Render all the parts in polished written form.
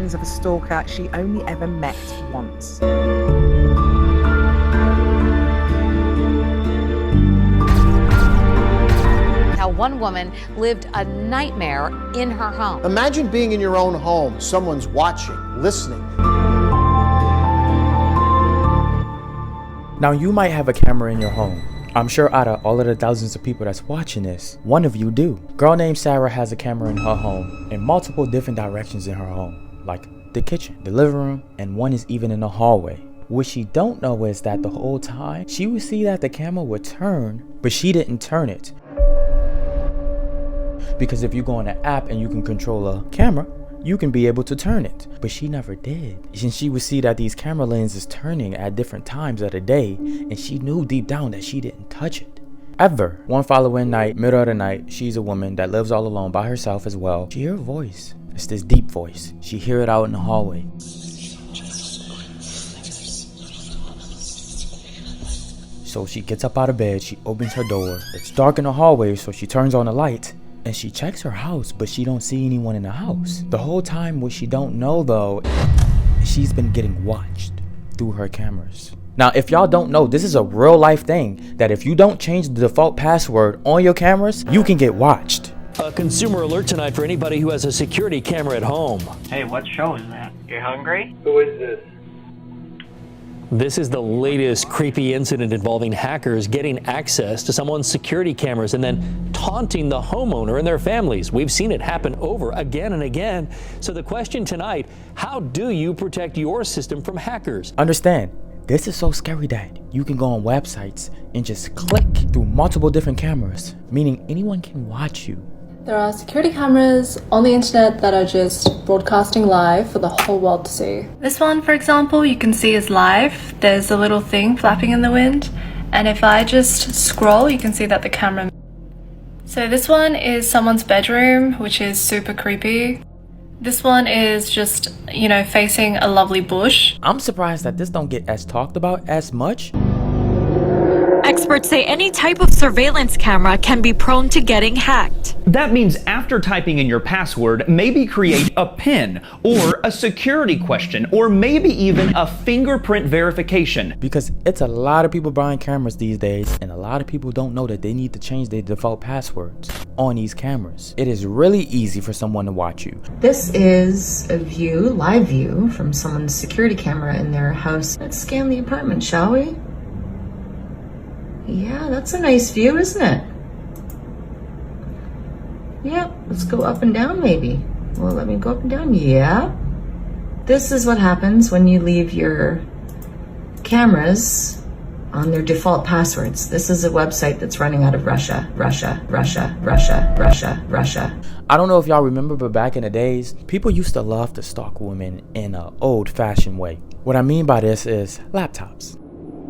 signs of a stalker she only ever met once. How one woman lived a nightmare in her home. Imagine being in your own home. Someone's watching, listening. Now you might have a camera in your home. I'm sure out of all of the thousands of people that's watching this, one of you do. Girl named Sarah has a camera in her home in multiple different directions in her home, like the kitchen, the living room, and one is even in the hallway. What she don't know is that the whole time she would see that the camera would turn, but she didn't turn it. Because if you go on an app and you can control a camera, you can be able to turn it, but she never did. And she would see that these camera lenses turning at different times of the day, and she knew deep down that she didn't touch it ever. One following night, middle of the night, she's a woman that lives all alone by herself as well. She hear a voice. It's this deep voice. She hear it out in the hallway. So she gets up out of bed, she opens her door. It's dark in the hallway, so she turns on the light. And she checks her house, but she don't see anyone in the house. The whole time, what she don't know though, she's been getting watched through her cameras. Now, if y'all don't know, this is a real life thing that if you don't change the default password on your cameras, you can get watched. A consumer alert tonight for anybody who has a security camera at home. Hey, what show is that? You hungry? Who is this? This is the latest creepy incident involving hackers getting access to someone's security cameras and then taunting the homeowner and their families. We've seen it happen over again and again. So the question tonight, how do you protect your system from hackers? Understand, this is so scary that you can go on websites and just click through multiple different cameras, meaning anyone can watch you. There are security cameras on the internet that are just broadcasting live for the whole world to see. This one, for example, you can see is live. There's a little thing flapping in the wind. And if I just scroll, you can see that the camera... So this one is someone's bedroom, which is super creepy. This one is just, you know, facing a lovely bush. I'm surprised that this don't get as talked about as much. Experts say any type of surveillance camera can be prone to getting hacked. That means after typing in your password, maybe create a PIN or a security question or maybe even a fingerprint verification. Because it's a lot of people buying cameras these days and a lot of people don't know that they need to change their default passwords on these cameras. It is really easy for someone to watch you. This is a view, live view, from someone's security camera in their house. Let's scan the apartment, shall we? Yeah, that's a nice view, isn't it? Yeah, let's go up and down maybe. Well, let me go up and down. Yeah. This is what happens when you leave your cameras on their default passwords. This is a website that's running out of Russia. I don't know if y'all remember, but back in the days, people used to love to stalk women in an old-fashioned way. What I mean by this is laptops.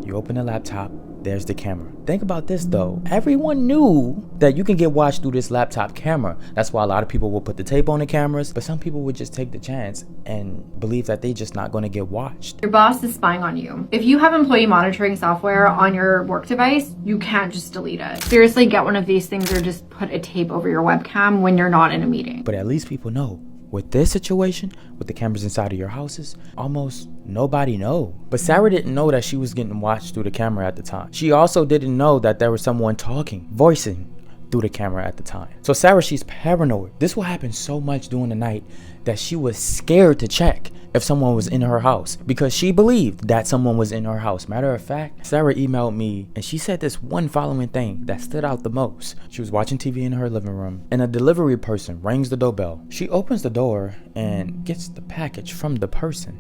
You open a laptop, there's the camera. Think about this though. Everyone knew that you can get watched through this laptop camera. That's why a lot of people will put the tape on the cameras, but some people would just take the chance and believe that they're just not going to get watched. Your boss is spying on you. If you have employee monitoring software on your work device, you can't just delete it. Seriously, get one of these things or just put a tape over your webcam when you're not in a meeting. But at least people know. With this situation, with the cameras inside of your houses, almost nobody know. But Sarah didn't know that she was getting watched through the camera at the time. She also didn't know that there was someone talking, voicing through the camera at the time. So Sarah, she's paranoid. This will happen so much during the night that she was scared to check if someone was in her house because she believed that someone was in her house. Matter of fact, Sarah emailed me and she said this one following thing that stood out the most. She was watching TV in her living room and a delivery person rings the doorbell. She opens the door and gets the package from the person.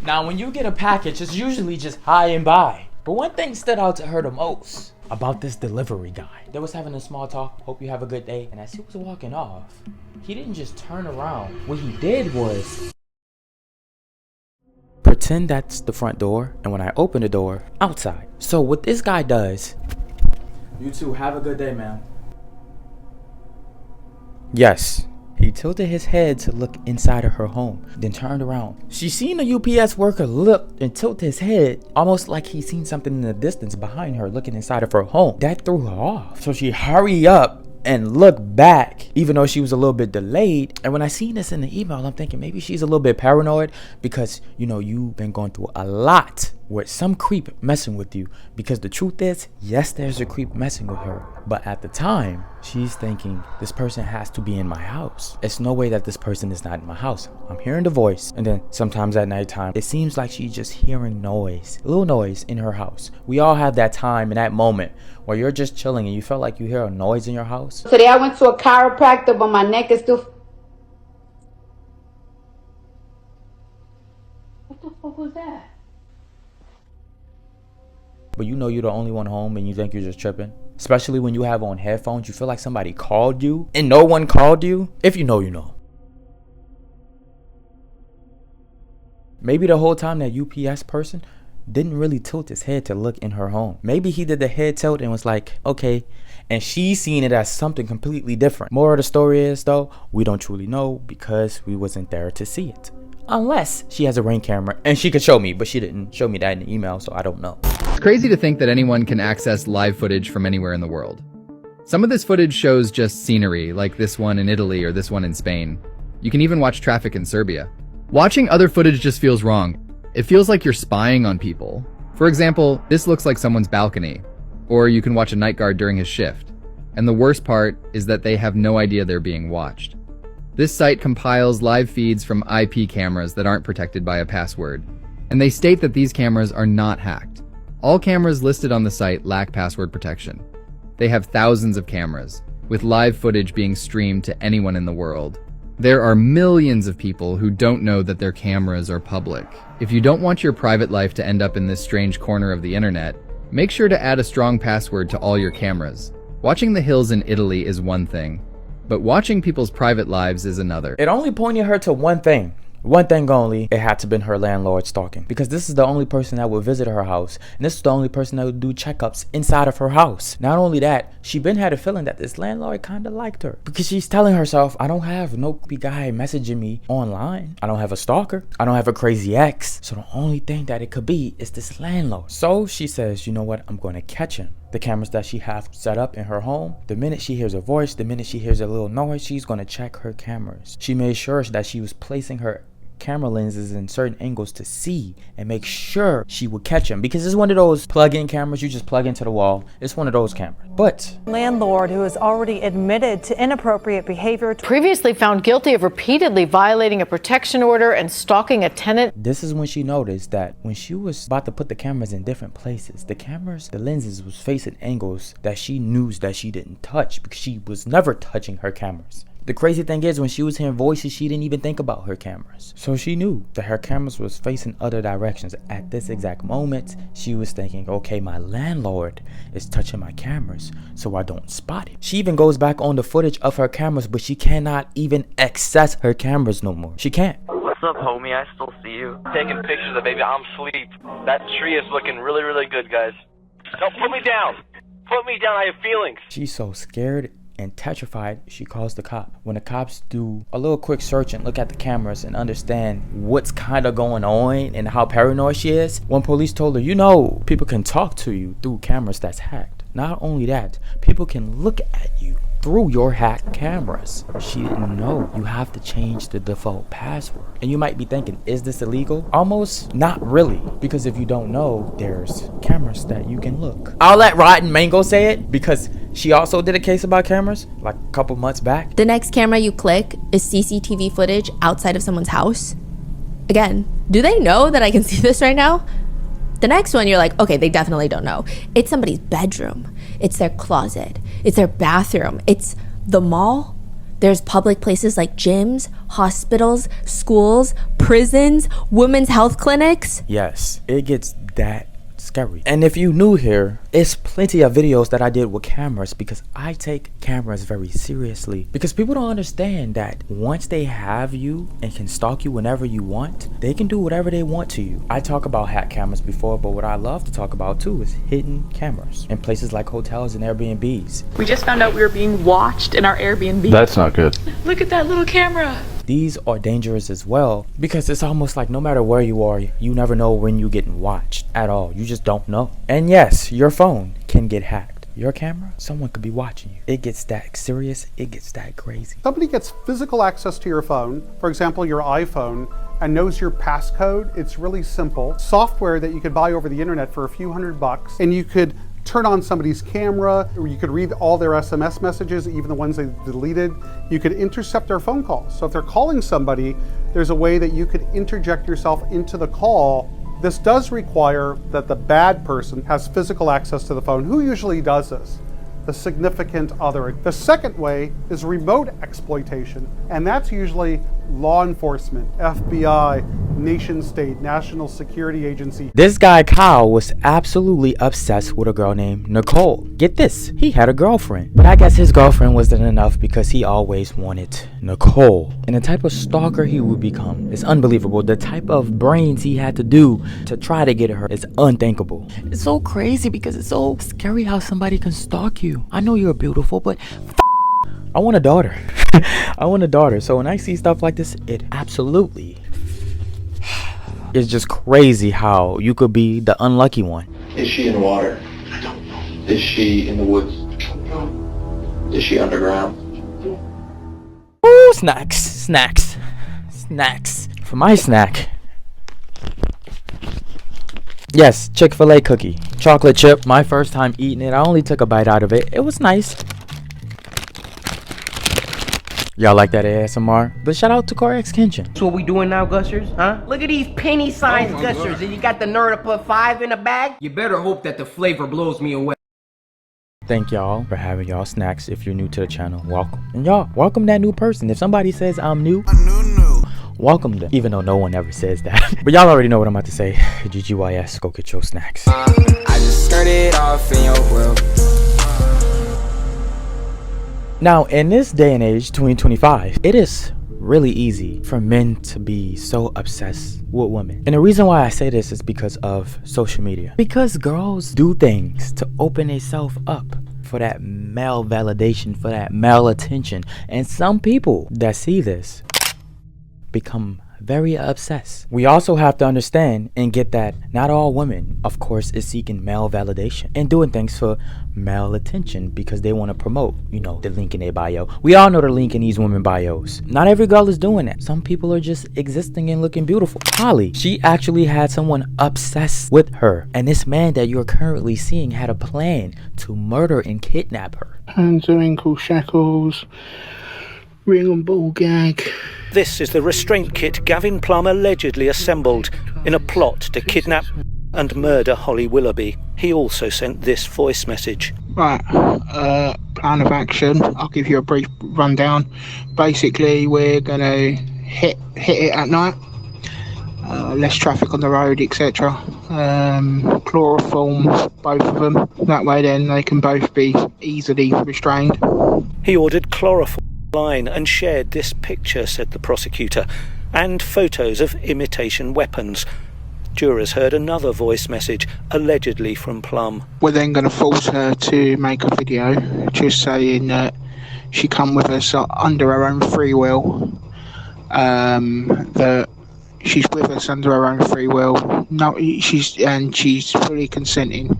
Now, when you get a package, it's usually just hi and bye. But one thing stood out to her the most about this delivery guy. They was having a small talk, hope you have a good day. And as he was walking off, he didn't just turn around. What he did was pretend that's the front door. And when I open the door, outside. So what this guy does, you two have a good day, ma'am. Yes. He tilted his head to look inside of her home, then turned around. She seen a UPS worker look and tilt his head, almost like he seen something in the distance behind her looking inside of her home. That threw her off. So she hurried up and looked back. even though she was a little bit delayed. And when I seen this in the email, I'm thinking maybe she's a little bit paranoid because, you know, you've been going through a lot with some creep messing with you. Because the truth is, yes, there's a creep messing with her, but at the time she's thinking this person has to be in my house. It's no way that this person is not in my house. I'm hearing the voice, and then sometimes at nighttime it seems like she's just hearing noise, a little noise in her house. We all have that time in that moment where you're just chilling and you felt like you hear a noise in your house. Today I went to a chiropractor, but my neck is still. What the fuck was that? But you know you're the only one home and you think you're just tripping. Especially when you have on headphones, you feel like somebody called you and no one called you. If you know, you know. Maybe the whole time that UPS person didn't really tilt his head to look in her home. Maybe he did the head tilt and was like, okay. And she's seen it as something completely different. More of the story is though, we don't truly know because we wasn't there to see it. Unless she has a Ring camera and she could show me, but she didn't show me that in the email, so I don't know. It's crazy to think that anyone can access live footage from anywhere in the world. Some of this footage shows just scenery, like this one in Italy or this one in Spain. You can even watch traffic in Serbia. Watching other footage just feels wrong. It feels like you're spying on people. For example, this looks like someone's balcony, or you can watch a night guard during his shift. And the worst part is that they have no idea they're being watched. This site compiles live feeds from IP cameras that aren't protected by a password, and they state that these cameras are not hacked. All cameras listed on the site lack password protection. They have thousands of cameras, with live footage being streamed to anyone in the world. There are millions of people who don't know that their cameras are public. If you don't want your private life to end up in this strange corner of the internet, make sure to add a strong password to all your cameras. Watching the hills in Italy is one thing, but watching people's private lives is another. It only pointed her to one thing. One thing only, it had to have been her landlord stalking. Because this is the only person that would visit her house. And this is the only person that would do checkups inside of her house. Not only that, she been had a feeling that this landlord kind of liked her. Because she's telling herself, I don't have no creepy guy messaging me online. I don't have a stalker. I don't have a crazy ex. So the only thing that it could be is this landlord. So she says, you know what, I'm going to catch him. The cameras that she have set up in her home, the minute she hears a voice, the minute she hears a little noise, she's going to check her cameras. She made sure that she was placing her camera lenses in certain angles to see and make sure she would catch him, because it's one of those plug-in cameras you just plug into the wall. It's one of those cameras. But landlord who has already admitted to inappropriate behavior, previously found guilty of repeatedly violating a protection order and stalking a tenant. This is when she noticed that when she was about to put the cameras in different places, the lenses was facing angles that she knew that she didn't touch, because she was never touching her cameras. The crazy thing is, when she was hearing voices, she didn't even think about her cameras. So she knew that her cameras was facing other directions. At this exact moment, she was thinking, okay, my landlord is touching my cameras, so I don't spot it. She even goes back on the footage of her cameras, but she cannot even access her cameras no more. She can't. What's up, homie? I still see you. Taking pictures of baby. I'm asleep. That tree is looking really, really good, guys. No, put me down. Put me down. I have feelings. She's so scared and petrified, she calls the cop. When the cops do a little quick search and look at the cameras and understand what's kind of going on and how paranoid she is, when police told her, you know, people can talk to you through cameras that's hacked. Not only that, people can look at you through your hacked cameras. She didn't know you have to change the default password. And you might be thinking, is this illegal? Almost not really, because if you don't know, there's cameras that you can look. I'll let Rotten Mango say it, because she also did a case about cameras like a couple months back. The next camera you click is CCTV footage outside of someone's house. Again, do they know that I can see this right now? The next one, you're like, okay, they definitely don't know. It's somebody's bedroom. It's their closet. It's their bathroom. It's the mall. There's public places like gyms, hospitals, schools, prisons, women's health clinics. Yes, it gets that scary. And if you new here, it's plenty of videos that I did with cameras, because I take cameras very seriously, because people don't understand that once they have you and can stalk you whenever you want, they can do whatever they want to you. I talk about hack cameras before, but what I love to talk about too is hidden cameras in places like hotels and Airbnbs. We just found out we were being watched in our Airbnb. That's not good. Look at that little camera. These are dangerous as well, because it's almost like no matter where you are, you never know when you're getting watched at all. You just don't know. And yes, your phone can get hacked. your camera, someone could be watching you. It gets that serious, it gets that crazy. Somebody gets physical access to your phone, for example, your iPhone, and knows your passcode. It's really simple. Software that you could buy over the internet for a few $100, and you could turn on somebody's camera, or you could read all their SMS messages, even the ones they deleted. You could intercept their phone calls. So if they're calling somebody, there's a way that you could interject yourself into the call. This does require that the bad person has physical access to the phone. Who usually does this? The significant other. The second way is remote exploitation, and that's usually law enforcement, FBI, nation state, national security agency. This guy Kyle was absolutely obsessed with a girl named Nichole. Get this, he had a girlfriend, but I guess his girlfriend wasn't enough because he always wanted Nichole. And the type of stalker he would become is unbelievable. The type of brains he had to do to try to get her is unthinkable. It's so crazy because it's so scary how somebody can stalk you. I know you're beautiful, but I want a daughter. I want a daughter. So when I see stuff like this, it absolutely, it's just crazy how you could be the unlucky one. Is she in the water? I don't know. Is she in the woods? I don't know. Is she underground? Ooh, snacks. For my snack, yes, Chick-fil-A cookie, chocolate chip. My first time eating it, I only took a bite out of it. It was nice. Y'all like that ASMR? But shout out to Correx Kitchen. So what we doing now, Gushers? Huh? Look at these penny-sized Gushers, and you got the nerve to put 5 in a bag? You better hope that the flavor blows me away. Thank y'all for having y'all snacks. If you're new to the channel, welcome. And y'all, welcome that new person. If somebody says I'm new, welcome them. Even though no one ever says that. But y'all already know what I'm about to say. GGYS, go get your snacks. I just started off in your world. Now, in this day and age, 2025, it is really easy for men to be so obsessed with women. And the reason why I say this is because of social media. Because girls do things to open themselves up for that male validation, for that male attention. And some people that see this become very obsessed. We also have to understand and get that not all women, of course, is seeking male validation and doing things for male attention because they want to promote, you know, the link in their bio. We all know the link in these women bios. Not every girl is doing that. Some people are just existing and looking beautiful. Holly, she actually had someone obsessed with her, and this man that you're currently seeing had a plan to murder and kidnap her. Hands and ankle shackles, ring and ball gag. This is the restraint kit Gavin Plum allegedly assembled in a plot to kidnap and murder Holly Willoughby. He also sent this voice message. Right, plan of action. I'll give you a brief rundown. Basically, we're going to hit it at night. Less traffic on the road, etc. Chloroform both of them. That way then they can both be easily restrained. He ordered chloroform line and shared this picture, said the prosecutor, and photos of imitation weapons. Jurors heard another voice message, allegedly from Plum. We're then going to force her to make a video just saying that she come with us under her own free will, that she's with us under her own free will. No, she's fully consenting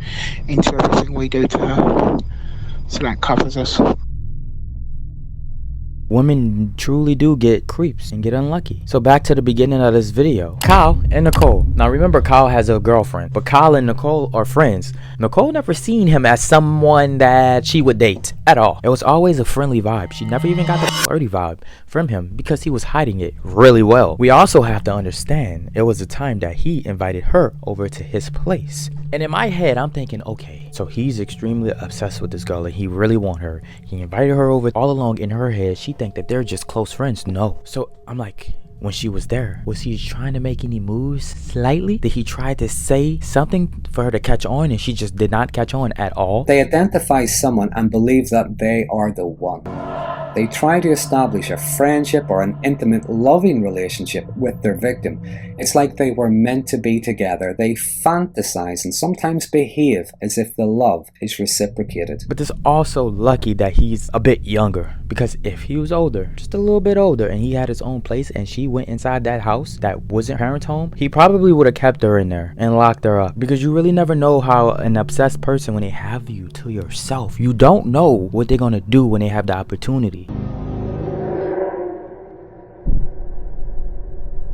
into everything we do to her. So that covers us. Women truly do get creeps and get unlucky. So back to the beginning of this video. Kyle and Nichole. Now remember, Kyle has a girlfriend, but Kyle and Nichole are friends. Nichole never seen him as someone that she would date at all. It was always a friendly vibe. She never even got the flirty vibe from him because he was hiding it really well. We also have to understand it was a time that he invited her over to his place. And in my head, I'm thinking, okay, so he's extremely obsessed with this girl and he really want her. He invited her over. All along in her head, she think that they're just close friends. No. So I'm like, when she was there, was he trying to make any moves slightly? Did he try to say something for her to catch on and she just did not catch on at all? They identify someone and believe that they are the one. They try to establish a friendship or an intimate, loving relationship with their victim. It's like they were meant to be together. They fantasize and sometimes behave as if the love is reciprocated. But it's also lucky that he's a bit younger Because if he was older, just a little bit older, and he had his own place and she went inside that house that wasn't her parents' home, he probably would have kept her in there and locked her up. Because you really never know how an obsessed person, when they have you to yourself, you don't know what they're gonna do when they have the opportunity.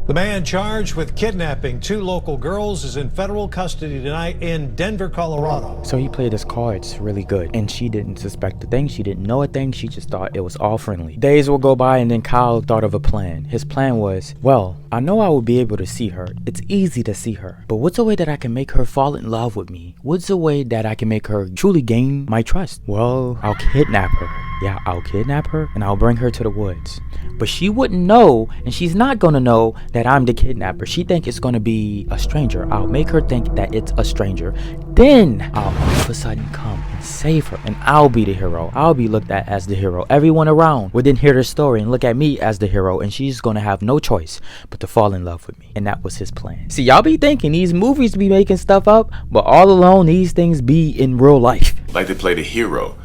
The man charged with kidnapping 2 local girls is in federal custody tonight in Denver, Colorado. So he played his cards really good, and she didn't suspect a thing, she didn't know a thing, she just thought it was all friendly. Days will go by and then Kyle thought of a plan. His plan was, well, I know I will be able to see her. It's easy to see her. But what's a way that I can make her fall in love with me? What's a way that I can make her truly gain my trust? Well, I'll kidnap her. Yeah, I'll kidnap her and I'll bring her to the woods. But she wouldn't know, and she's not gonna know that I'm the kidnapper. She think it's gonna be a stranger. I'll make her think that it's a stranger. Then I'll all of a sudden come and save her, and I'll be the hero. I'll be looked at as the hero. Everyone around would then hear the story and look at me as the hero, and she's gonna have no choice but to fall in love with me. And that was his plan. See, y'all be thinking these movies be making stuff up, but all along these things be in real life. Like they play the hero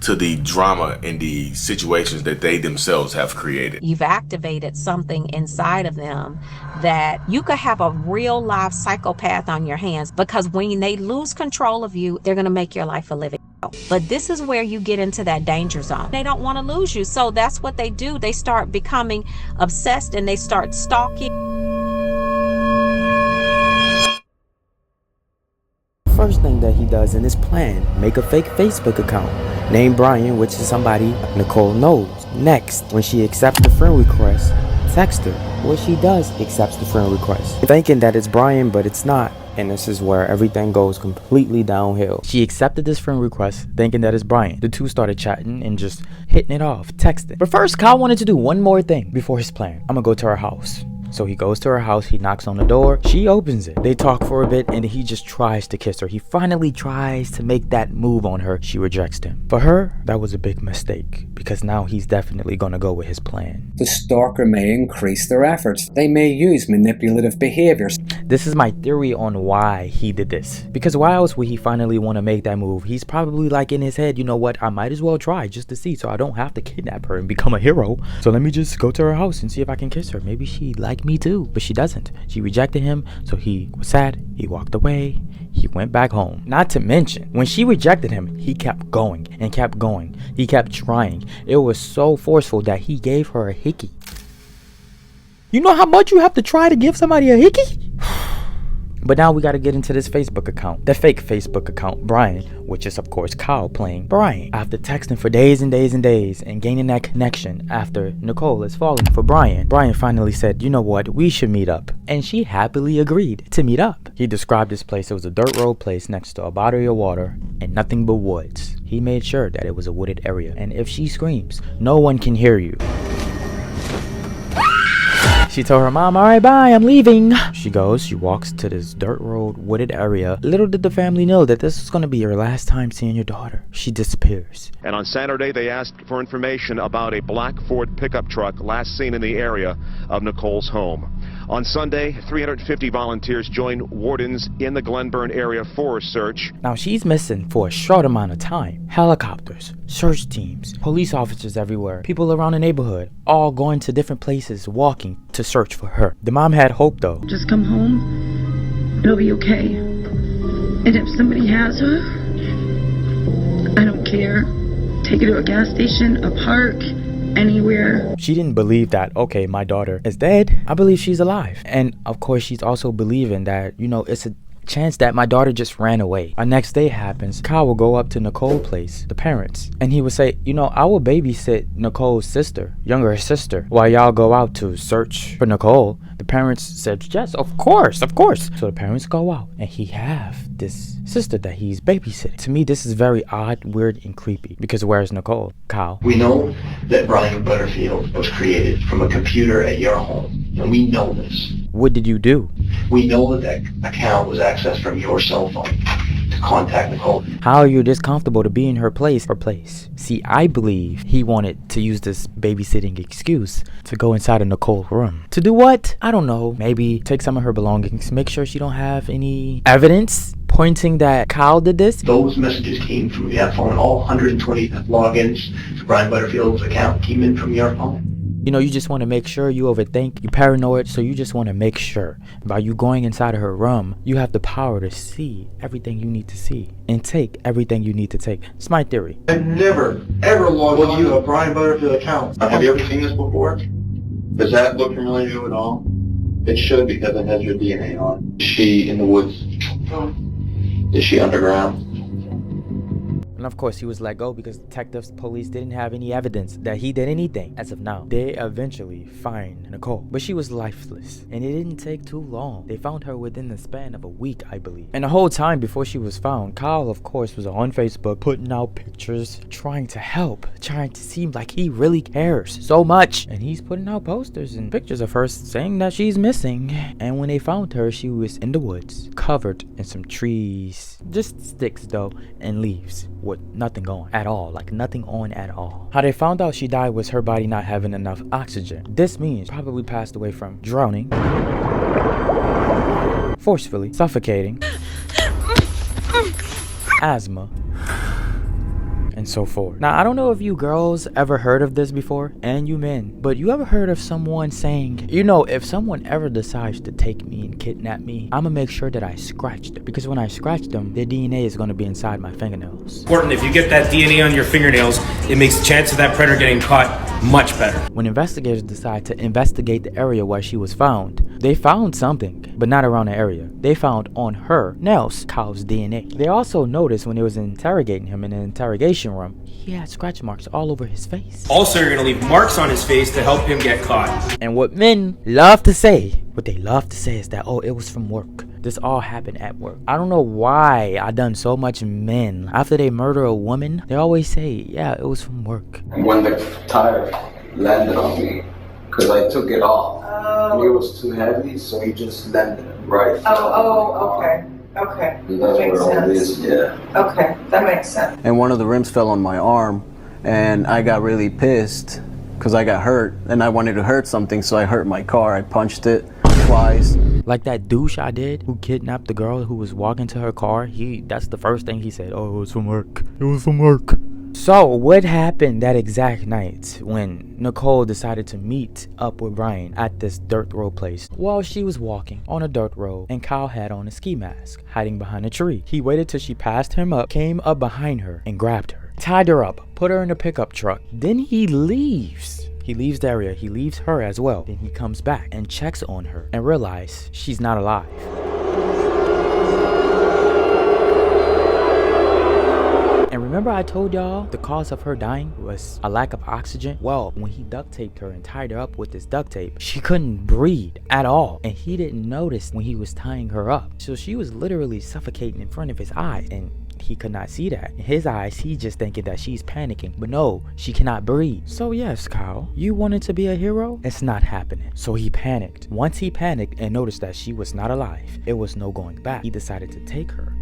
to the drama and the situations that they themselves have created. You've activated something inside of them that you could have a real live psychopath on your hands, because when they lose control of you, they're going to make your life a living hell. But this is where you get into that danger zone. They don't want to lose you, so that's what they do. They start becoming obsessed and they start stalking. First thing that he does in his plan, make a fake Facebook account named Brian, which is somebody Nichole knows. Next, when she accepts the friend request, text her. What she does, accepts the friend request, thinking that it's Brian, but it's not. And this is where everything goes completely downhill. She accepted this friend request thinking that it's Brian. The two started chatting and just hitting it off, texting. But first, Kyle wanted to do one more thing before his plan. I'm gonna go to her house. So he goes to her house, he knocks on the door, she opens it. They talk for a bit and he just tries to kiss her. He finally tries to make that move on her. She rejects him. For her, that was a big mistake, because now he's definitely gonna go with his plan. The stalker may increase their efforts. They may use manipulative behaviors. This is my theory on why he did this. Because why else would he finally want to make that move? He's probably like in his head, you know what, I might as well try just to see, so I don't have to kidnap her and become a hero. So let me just go to her house and see if I can kiss her. Maybe she liked me too, but she doesn't. She rejected him, so he was sad, he walked away, he went back home. Not to mention, when she rejected him, he kept going and kept going. He kept trying. It was so forceful that he gave her a hickey. You know how much you have to try to give somebody a hickey? But now we got to get into this Facebook account, the fake Facebook account, Brian, which is of course Kyle playing Brian. After texting for days and days and days and gaining that connection after Nichole is falling for Brian, Brian finally said, you know what, we should meet up. And she happily agreed to meet up. He described this place. It was a dirt road place next to a body of water and nothing but woods. He made sure that it was a wooded area. And if she screams, no one can hear you. She told her mom, alright, bye, I'm leaving. She goes, she walks to this dirt road, wooded area. Little did the family know that this was going to be her last time seeing your daughter. She disappears. And on Saturday, they asked for information about a black Ford pickup truck last seen in the area of Nichole's home. On Sunday, 350 volunteers joined wardens in the Glenburn area for a search. Now she's missing for a short amount of time. Helicopters, search teams, police officers everywhere, people around the neighborhood, all going to different places, walking to search for her. The mom had hope though. Just come home, it'll be okay. And if somebody has her, I don't care. Take her to a gas station, a park, anywhere. She didn't believe that, okay, my daughter is dead. I believe she's alive. And of course, she's also believing that, you know, it's a chance that my daughter just ran away. Our next day happens. Kyle will go up to Nichole's place, the parents, and he would say, you know, I will babysit Nichole's sister, younger sister, while y'all go out to search for Nichole. The parents said, yes, of course, of course. So the parents go out and he have this sister that he's babysitting. To me, this is very odd, weird, and creepy, because where's Nichole? Kyle. We know that Brian Butterfield was created from a computer at your home, and we know this. What did you do? We know that account was accessed from your cell phone to contact Nichole. How are you this comfortable to be in her place? See, I believe he wanted to use this babysitting excuse to go inside of Nichole's room. To do what? I don't know. Maybe take some of her belongings, make sure she don't have any evidence, pointing that Kyle did this? Those messages came from your phone. All 120 logins to Brian Butterfield's account came in from your phone. You know, you just want to make sure, you overthink, you're paranoid, so you just want to make sure. By you going inside of her room, you have the power to see everything you need to see and take everything you need to take. It's my theory. I've never, ever logged onto a Brian Butterfield account. Have you ever seen this before? Does that look familiar to you at all? It should, because it has your DNA on it. Is she in the woods? Is she underground? And of course, he was let go because detectives, police didn't have any evidence that he did anything as of now. They eventually find Nichole, but she was lifeless, and it didn't take too long. They found her within the span of a week, I believe. And the whole time before she was found, Kyle, of course, was on Facebook putting out pictures, trying to help, trying to seem like he really cares so much. And he's putting out posters and pictures of her saying that she's missing. And when they found her, she was in the woods, covered in some trees, just sticks though, and leaves, with nothing on at all, like nothing on at all. How they found out she died was her body not having enough oxygen. This means probably passed away from drowning, forcefully suffocating, asthma, and so forth. Now, I don't know if you girls ever heard of this before, and you men, but you ever heard of someone saying, you know, if someone ever decides to take me and kidnap me, I'm gonna make sure that I scratch them, because when I scratch them, their DNA is gonna be inside my fingernails. Important, if you get that DNA on your fingernails, it makes the chance of that predator getting caught much better. When investigators decide to investigate the area where she was found, they found something, but not around the area. They found on her nails Kyle's DNA. They also noticed when they was interrogating him in an interrogation room, he had scratch marks all over his face. Also, you're gonna leave marks on his face to help him get caught. And what men love to say, is that, oh, it was from work. This all happened at work. I don't know why I done so much men. After they murder a woman, they always say, yeah, it was from work. When the tire landed on me, because I took it off, and it was too heavy, so he just landed right. Okay. And that's where all this, yeah. Okay, that makes sense. And one of the rims fell on my arm, and I got really pissed because I got hurt, and I wanted to hurt something, so I hurt my car. I punched it twice. Like that douche I did who kidnapped the girl who was walking to her car, that's the first thing he said, oh, it was from work. It was from work. So what happened that exact night when Nichole decided to meet up with Brian at this dirt road place? Well, she was walking on a dirt road and Kyle had on a ski mask, hiding behind a tree. He waited till she passed him up, came up behind her and grabbed her, tied her up, put her in a pickup truck. Then he leaves. He leaves the area, he leaves her as well. Then he comes back and checks on her and realizes she's not alive. And remember I told y'all the cause of her dying was a lack of oxygen? Well, when he duct taped her and tied her up with this duct tape, she couldn't breathe at all. And he didn't notice when he was tying her up. So she was literally suffocating in front of his eyes. And he could not see that. In his eyes, he's just thinking that she's panicking. But no, she cannot breathe. So yes, Kyle, you wanted to be a hero? It's not happening. So he panicked. Once he panicked and noticed that she was not alive, it was no going back. He decided to take her,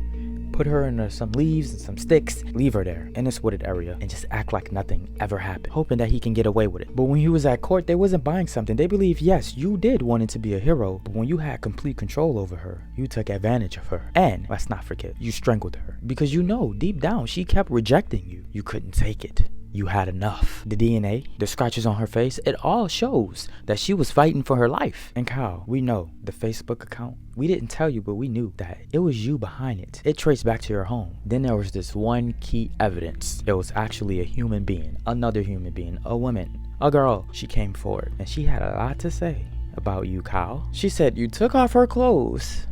put her in some leaves and some sticks, leave her there in this wooded area, and just act like nothing ever happened, hoping that he can get away with it. But when he was at court, they wasn't buying something. They believe, yes, you did want to be a hero, but when you had complete control over her, you took advantage of her. And let's not forget, you strangled her. Because you know, deep down, she kept rejecting you. You couldn't take it. You had enough. The DNA, the scratches on her face, it all shows that she was fighting for her life. And Kyle, we know the Facebook account. We didn't tell you, but we knew that it was you behind it. It traced back to your home. Then there was this one key evidence. It was actually a human being, another human being, a woman, a girl. She came forward and she had a lot to say about you, Kyle. She said you took off her clothes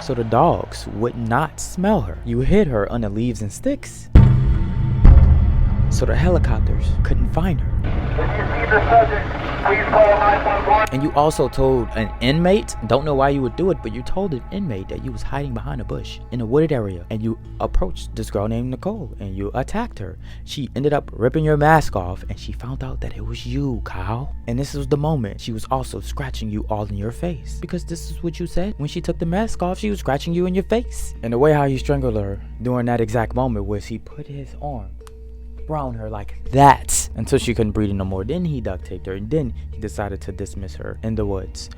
so the dogs would not smell her. You hid her on the leaves and sticks so the helicopters couldn't find her. When you see the subject, please call 911. And you also told an inmate, don't know why you would do it, but you told an inmate that you was hiding behind a bush in a wooded area, and you approached this girl named Nichole and you attacked her. She ended up ripping your mask off and she found out that it was you, Kyle. And this was the moment she was also scratching you all in your face, because this is what you said. When she took the mask off, she was scratching you in your face. And the way how you strangled her during that exact moment was he put his arm around her like that until she couldn't breathe no more. Then he duct taped her and then he decided to dismiss her in the woods.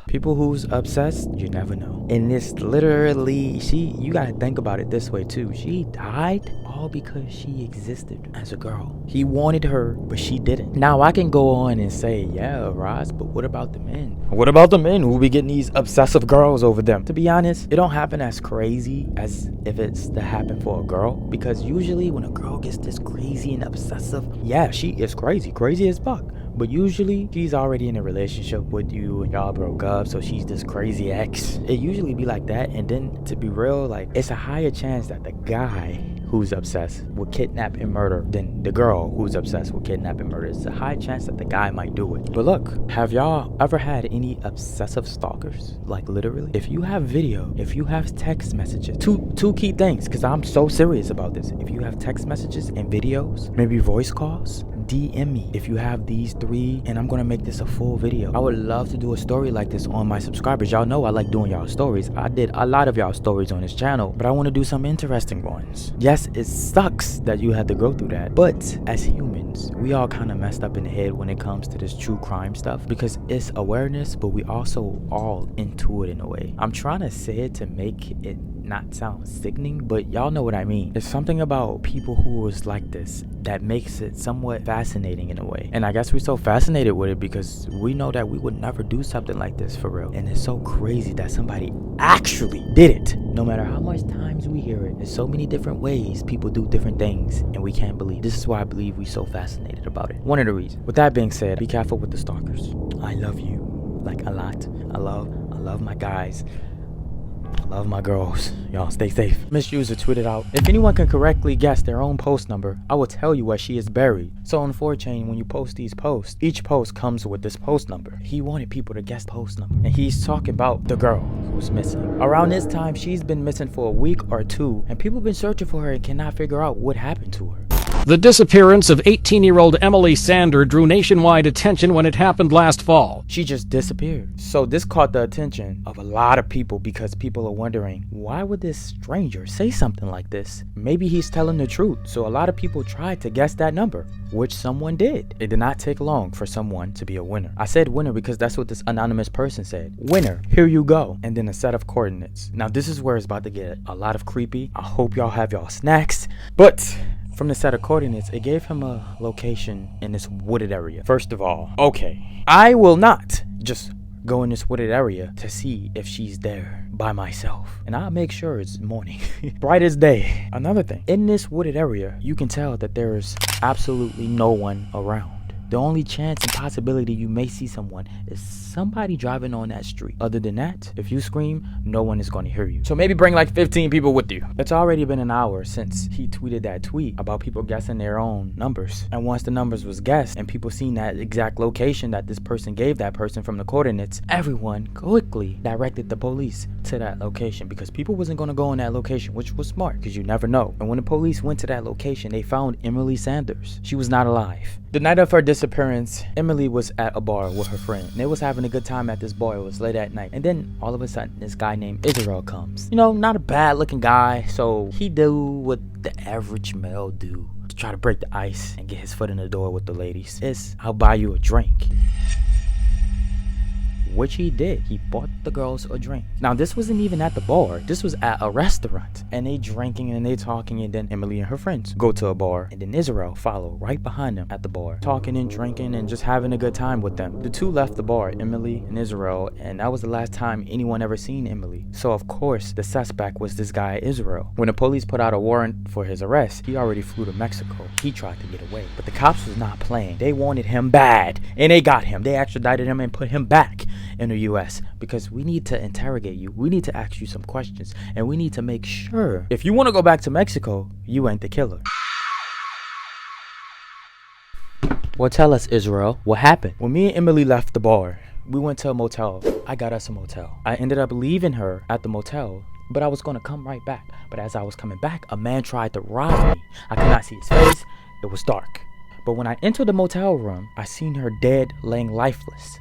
People who's obsessed, you never know. And it's literally, you gotta think about it this way too. She died all because she existed as a girl. He wanted her, but she didn't. Now I can go on and say, yeah, Ras, but what about the men? What about the men who be getting these obsessive girls over them? To be honest, it don't happen as crazy as if it's to happen for a girl, because usually when a girl gets this crazy and obsessive, yeah, she is crazy as fuck. But usually she's already in a relationship with you and y'all broke up, so she's this crazy ex. It usually be like that. And then to be real, like, it's a higher chance that the guy who's obsessed with kidnap and murder than the girl who's obsessed with kidnap and murder. It's a high chance that the guy might do it. But look, have y'all ever had any obsessive stalkers? Like literally? If you have video, if you have text messages, two key things, because I'm so serious about this. If you have text messages and videos, maybe voice calls, DM me if you have these 3, and I'm gonna make this a full video. I would love to do a story like this on my subscribers. Y'all know I like doing y'all stories. I did a lot of y'all stories on this channel, but I want to do some interesting ones. Yes, it sucks that you had to go through that, but as humans, we all kind of messed up in the head when it comes to this true crime stuff, because it's awareness, but we also all into it in a way. I'm trying to say it to make it not sound sickening, but y'all know what I mean. There's something about people who was like this that makes it somewhat fascinating in a way. And I guess we're so fascinated with it because we know that we would never do something like this for real. And it's so crazy that somebody actually did it. No matter how much times we hear it, there's so many different ways people do different things, and we can't believe. This is why I believe we're so fascinated about it. One of the reasons. With that being said, be careful with the stalkers. I love you, like, a lot. I love my guys. I love my girls. Y'all stay safe. Misuser tweeted out, if anyone can correctly guess their own post number, I will tell you where she is buried. So on 4chan, when you post these posts, each post comes with this post number. He wanted people to guess post number. And he's talking about the girl who's missing. Around this time, she's been missing for a week or 2, and people have been searching for her and cannot figure out what happened to her. The disappearance of 18-year-old Emily Sander drew nationwide attention when it happened last fall. She just disappeared. So this caught the attention of a lot of people because people are wondering, why would this stranger say something like this? Maybe he's telling the truth. So a lot of people tried to guess that number, which someone did. It did not take long for someone to be a winner. I said winner because that's what this anonymous person said. Winner, here you go. And then a set of coordinates. Now this is where it's about to get a lot of creepy. I hope y'all have y'all snacks. But from the set of coordinates, it gave him a location in this wooded area. First of all, okay, I will not just go in this wooded area to see if she's there by myself. And I'll make sure it's morning. Bright as day. Another thing, in this wooded area, you can tell that there's absolutely no one around. The only chance and possibility you may see someone is somebody driving on that street. Other than that, if you scream, no one is going to hear you. So maybe bring like 15 people with you. It's already been an hour since he tweeted that tweet about people guessing their own numbers. And once the numbers was guessed and people seen that exact location that this person gave that person from the coordinates, everyone quickly directed the police to that location because people wasn't going to go in that location, which was smart because you never know. And when the police went to that location, they found Emily Sanders. She was not alive. The night of her disappearance, Emily was at a bar with her friend. And they was having a good time at this bar. It was late at night. And then all of a sudden, this guy named Israel comes. You know, not a bad looking guy. So he do what the average male do to try to break the ice and get his foot in the door with the ladies. It's, I'll buy you a drink. Which he did. He bought the girls a drink. Now this wasn't even at the bar. This was at a restaurant. And they drinking and they talking, and then Emily and her friends go to a bar, and then Israel follow right behind them at the bar, talking and drinking and just having a good time with them. The two left the bar, Emily and Israel, and that was the last time anyone ever seen Emily. So of course the suspect was this guy Israel. When the police put out a warrant for his arrest, he already flew to Mexico. He tried to get away, but the cops was not playing. They wanted him bad, and they got him. They extradited him and put him back in the US because we need to interrogate you. We need to ask you some questions, and we need to make sure if you want to go back to Mexico, you ain't the killer. Well, tell us, Israel, what happened? When me and Emily left the bar, we went to a motel. I got us a motel. I ended up leaving her at the motel, but I was going to come right back. But as I was coming back, a man tried to rob me. I could not see his face. It was dark. But when I entered the motel room, I seen her dead, laying lifeless.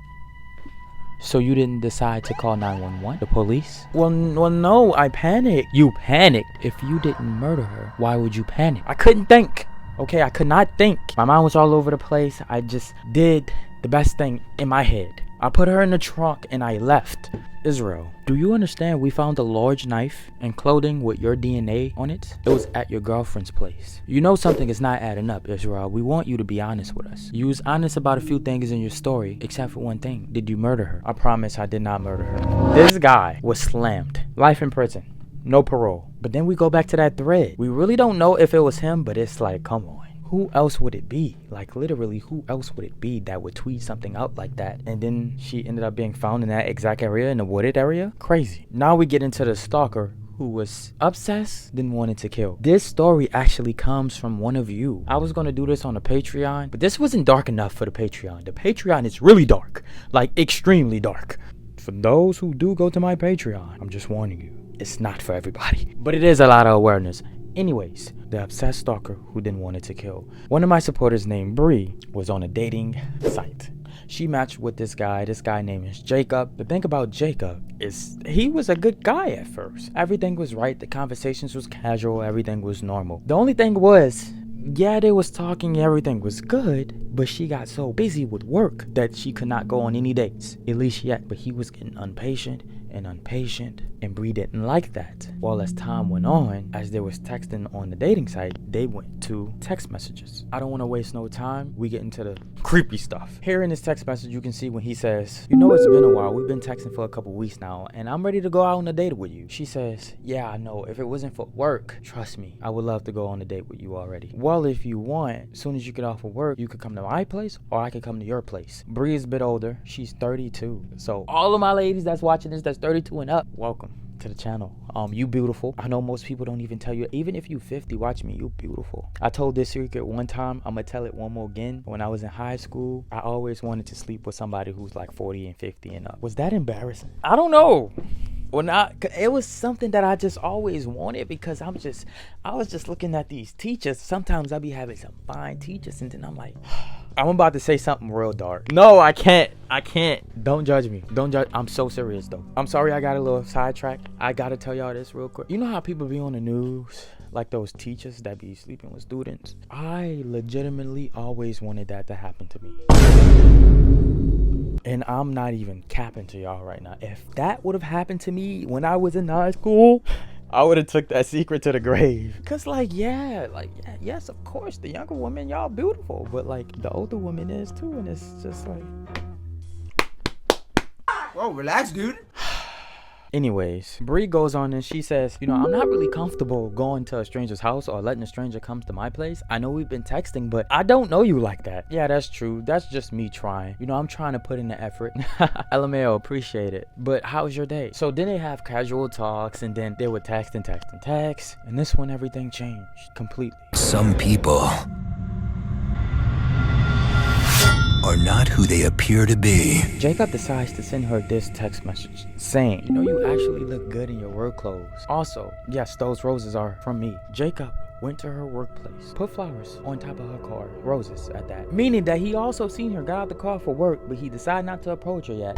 So you didn't decide to call 911? The police? Well, no, I panicked. You panicked? If you didn't murder her, why would you panic? I couldn't think. Okay, I could not think. My mind was all over the place. I just did the best thing in my head. I put her in the trunk and I left. Israel, do you understand we found a large knife and clothing with your DNA on it? It was at your girlfriend's place. You know something is not adding up, Israel. We want you to be honest with us. You was honest about a few things in your story, except for one thing. Did you murder her? I promise I did not murder her. This guy was slammed. Life in prison. No parole. But then we go back to that thread. We really don't know if it was him, but it's like, come on. Who else would it be? Like, literally, who else would it be that would tweet something out like that? And then she ended up being found in that exact area, in the wooded area? Crazy. Now we get into the stalker who was obsessed, then wanted to kill. This story actually comes from one of you. I was going to do this on the Patreon, but this wasn't dark enough for the Patreon. The Patreon is really dark. Like, extremely dark. For those who do go to my Patreon, I'm just warning you. It's not for everybody. But it is a lot of awareness. Anyways, the obsessed stalker who then wanted to kill. One of my supporters named Bree was on a dating site. She matched with this guy. This guy named is Jacob. The thing about Jacob is he was a good guy at first. Everything was right. The conversations was casual. Everything was normal. The only thing was, yeah, they was talking, everything was good, but she got so busy with work that she could not go on any dates, at least yet. But he was getting impatient, and Bree didn't like that. Well, as time went on, as they was texting on the dating site, they went to text messages. I don't want to waste no time. We get into the creepy stuff. Here in this text message, you can see when he says, you know, it's been a while. We've been texting for a couple weeks now, and I'm ready to go out on a date with you. She says, yeah, I know. If it wasn't for work, trust me, I would love to go on a date with you already. Well, if you want, as soon as you get off of work, you could come to my place, or I could come to your place. Bree is a bit older. She's 32. So all of my ladies that's watching this, that's 32 and up, welcome to the channel. You beautiful. I know most people don't even tell you. Even if you 50, watch me, you beautiful. I told this secret one time. I'm gonna tell it one more again. When I was in high school, I always wanted to sleep with somebody who's like 40 and 50 and up. Was that embarrassing? I don't know. It was something that I just always wanted, because I was just looking at these teachers. Sometimes I be having some fine teachers, and then I'm like, I'm about to say something real dark. No, I can't. Don't judge me. Don't judge. I'm so serious though. I'm sorry I got a little sidetracked. I gotta tell y'all this real quick. You know how people be on the news, like those teachers that be sleeping with students? I legitimately always wanted that to happen to me. And I'm not even capping to y'all right now. If that would have happened to me when I was in high school, I would have took that secret to the grave. Cause yes, of course, the younger women, y'all beautiful, but like the older woman is too, and it's just like, whoa, relax, dude. Anyways, Bree goes on and she says, you know, I'm not really comfortable going to a stranger's house or letting a stranger come to my place. I know we've been texting, but I don't know you like that. Yeah, that's true. That's just me trying. You know, I'm trying to put in the effort. LMAO, appreciate it. But how's your day? So then they have casual talks, and then they would text. And this one, everything changed completely. Some people are not who they appear to be. Jacob decides to send her this text message saying, you know, you actually look good in your work clothes. Also, yes, those roses are from me. Jacob went to her workplace, put flowers on top of her car, roses at that. Meaning that he also seen her, got out the car for work, but he decided not to approach her yet.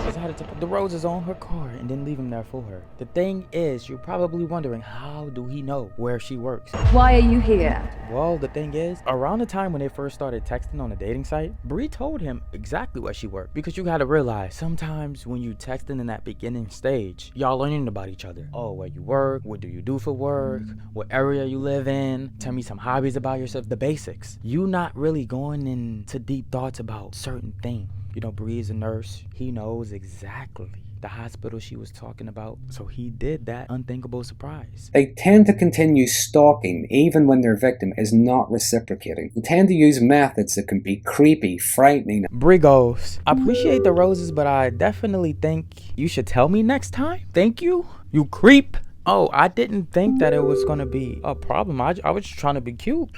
Decided to put the roses on her car and then leave them there for her. The thing is, you're probably wondering, how do he know where she works? Why are you here? Well, the thing is, around the time when they first started texting on the dating site, Bree told him exactly where she worked. Because you gotta realize, sometimes when you texting in that beginning stage, y'all learning about each other. Oh, where you work, what do you do for work, what area you live in, tell me some hobbies about yourself, the basics. You not really going into deep thoughts about certain things. You know, Bree is a nurse. He knows exactly the hospital she was talking about, so he did that unthinkable surprise. They tend to continue stalking even when their victim is not reciprocating. They tend to use methods that can be creepy, frightening. Bree goes, I appreciate the roses, but I definitely think you should tell me next time. Thank you, you creep. Oh, I didn't think that it was gonna be a problem. I was just trying to be cute.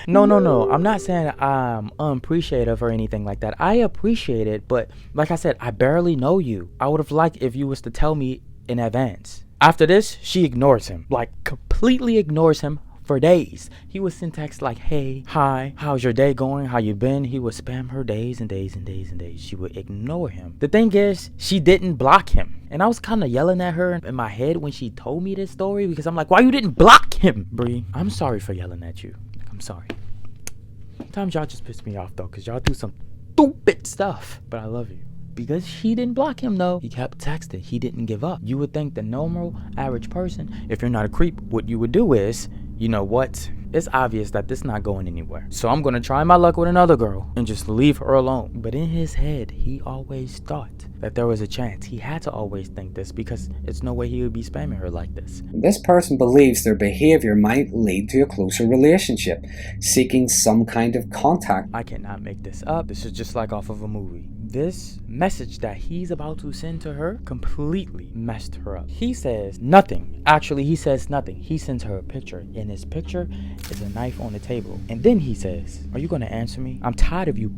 No. I'm not saying I'm unappreciative or anything like that. I appreciate it, but like I said, I barely know you. I would have liked if you was to tell me in advance. After this, she ignores him. Like, completely ignores him for days. He would send texts like, hey, hi, how's your day going? How you been? He would spam her days and days and days and days. She would ignore him. The thing is, she didn't block him. And I was kind of yelling at her in my head when she told me this story, because I'm like, why you didn't block him, Bree? I'm sorry for yelling at you. I'm sorry. Sometimes y'all just piss me off though, cause y'all do some stupid stuff. But I love you. Because she didn't block him though. He kept texting. He didn't give up. You would think the normal, average person, if you're not a creep, what you would do is, you know what? It's obvious that this is not going anywhere. So I'm gonna try my luck with another girl and just leave her alone. But in his head, he always thought that there was a chance. He had to always think this because it's no way he would be spamming her like this. This person believes their behavior might lead to a closer relationship, seeking some kind of contact. I cannot make this up. This is just like off of a movie. This message that he's about to send to her completely messed her up. He says nothing. Actually, he says nothing. He sends her a picture. In his picture is a knife on the table. And then he says, "Are you going to answer me? I'm tired of you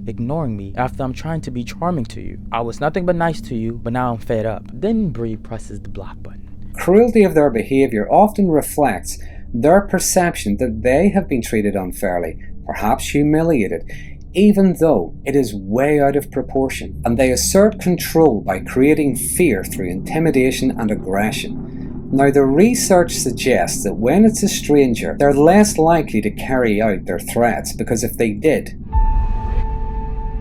ignoring me after I'm trying to be charming to you. I was nothing but nice to you, but now I'm fed up." Then Bree presses the block button. Cruelty of their behavior often reflects their perception that they have been treated unfairly, perhaps humiliated, even though it is way out of proportion. And they assert control by creating fear through intimidation and aggression. Now, the research suggests that when it's a stranger, they're less likely to carry out their threats, because if they did,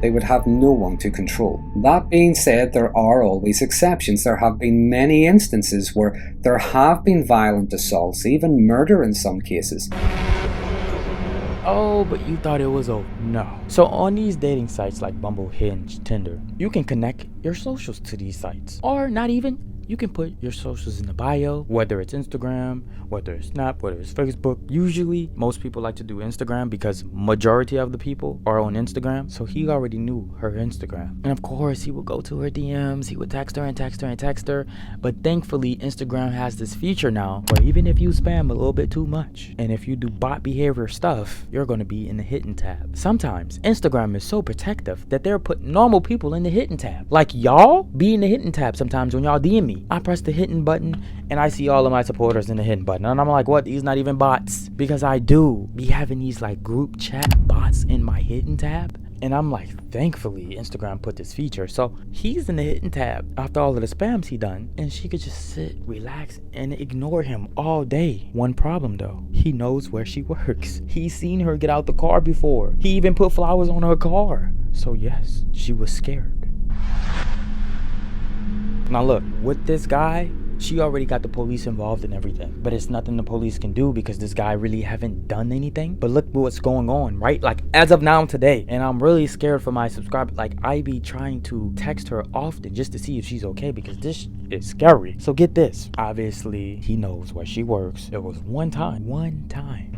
they would have no one to control. That being said, there are always exceptions. There have been many instances where there have been violent assaults, even murder in some cases. Oh, but you thought it was over. No. So on these dating sites like Bumble, Hinge, Tinder, you can connect your socials to these sites. Or not even. You can put your socials in the bio, whether it's Instagram, whether it's Snap, whether it's Facebook. Usually, most people like to do Instagram because majority of the people are on Instagram. So he already knew her Instagram. And of course, he would go to her DMs, he would text her and text her and text her. But thankfully, Instagram has this feature now where even if you spam a little bit too much, and if you do bot behavior stuff, you're going to be in the hidden tab. Sometimes, Instagram is so protective that they're putting normal people in the hidden tab. Like y'all be in the hidden tab sometimes when y'all DM me. I press the hidden button and I see all of my supporters in the hidden button. And I'm like, what? These not even bots. Because I do be having these like group chat bots in my hidden tab. And I'm like, thankfully, Instagram put this feature. So he's in the hidden tab after all of the spams he done. And she could just sit, relax, and ignore him all day. One problem though, he knows where she works. He's seen her get out the car before. He even put flowers on her car. So yes, she was scared. Now look, with this guy, she already got the police involved in everything. But it's nothing the police can do because this guy really haven't done anything. But look what's going on, right? Like as of now today. And I'm really scared for my subscriber. Like I be trying to text her often just to see if she's okay because this is scary. So get this. Obviously, he knows where she works. There was one time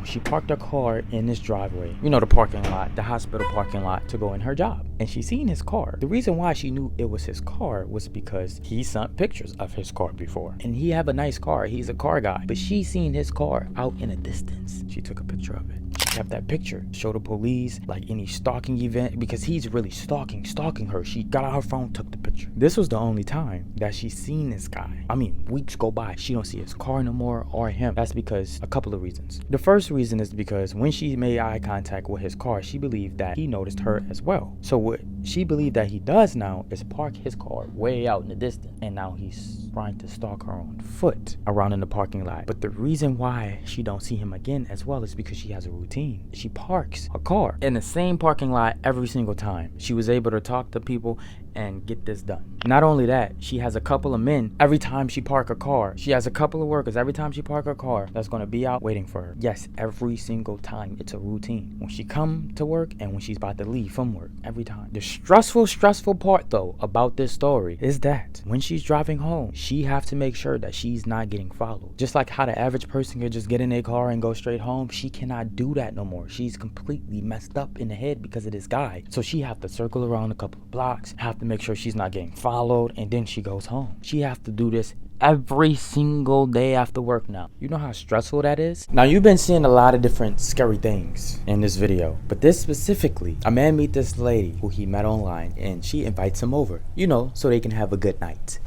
she parked her car in this driveway. You know, the parking lot, the hospital parking lot to go in her job. And she seen his car. The reason why she knew it was his car was because he sent pictures of his car before. And he have a nice car. He's a car guy. But she seen his car out in a distance. She took a picture of it. She kept that picture. Showed the police like any stalking event because he's really stalking her. She got out her phone, took the picture. This was the only time that she seen this guy. I mean, weeks go by. She don't see his car no more or him. That's because a couple of reasons. The first reason is because when she made eye contact with his car, she believed that he noticed her as well. So what she believed that he does now is park his car way out in the distance. And now he's trying to stalk her on foot around in the parking lot. But the reason why she don't see him again as well is because she has a routine. She parks her car in the same parking lot every single time. She was able to talk to people and get this done. Not only that, she has a couple of men every time she park her car. She has a couple of workers every time she park her car that's going to be out waiting for her. Yes, every single time. It's a routine. When she come to work and when she's about to leave from work. Every time. The stressful part though about this story is that when she's driving home, she have to make sure that she's not getting followed. Just like how the average person could just get in their car and go straight home, she cannot do that no more. She's completely messed up in the head because of this guy. So she have to circle around a couple of blocks, have to make sure she's not getting followed, and then she goes home. She have to do this every single day after work now. You know how stressful that is? Now you've been seeing a lot of different scary things in this video, but this specifically, a man meet this lady who he met online and she invites him over, you know, so they can have a good night.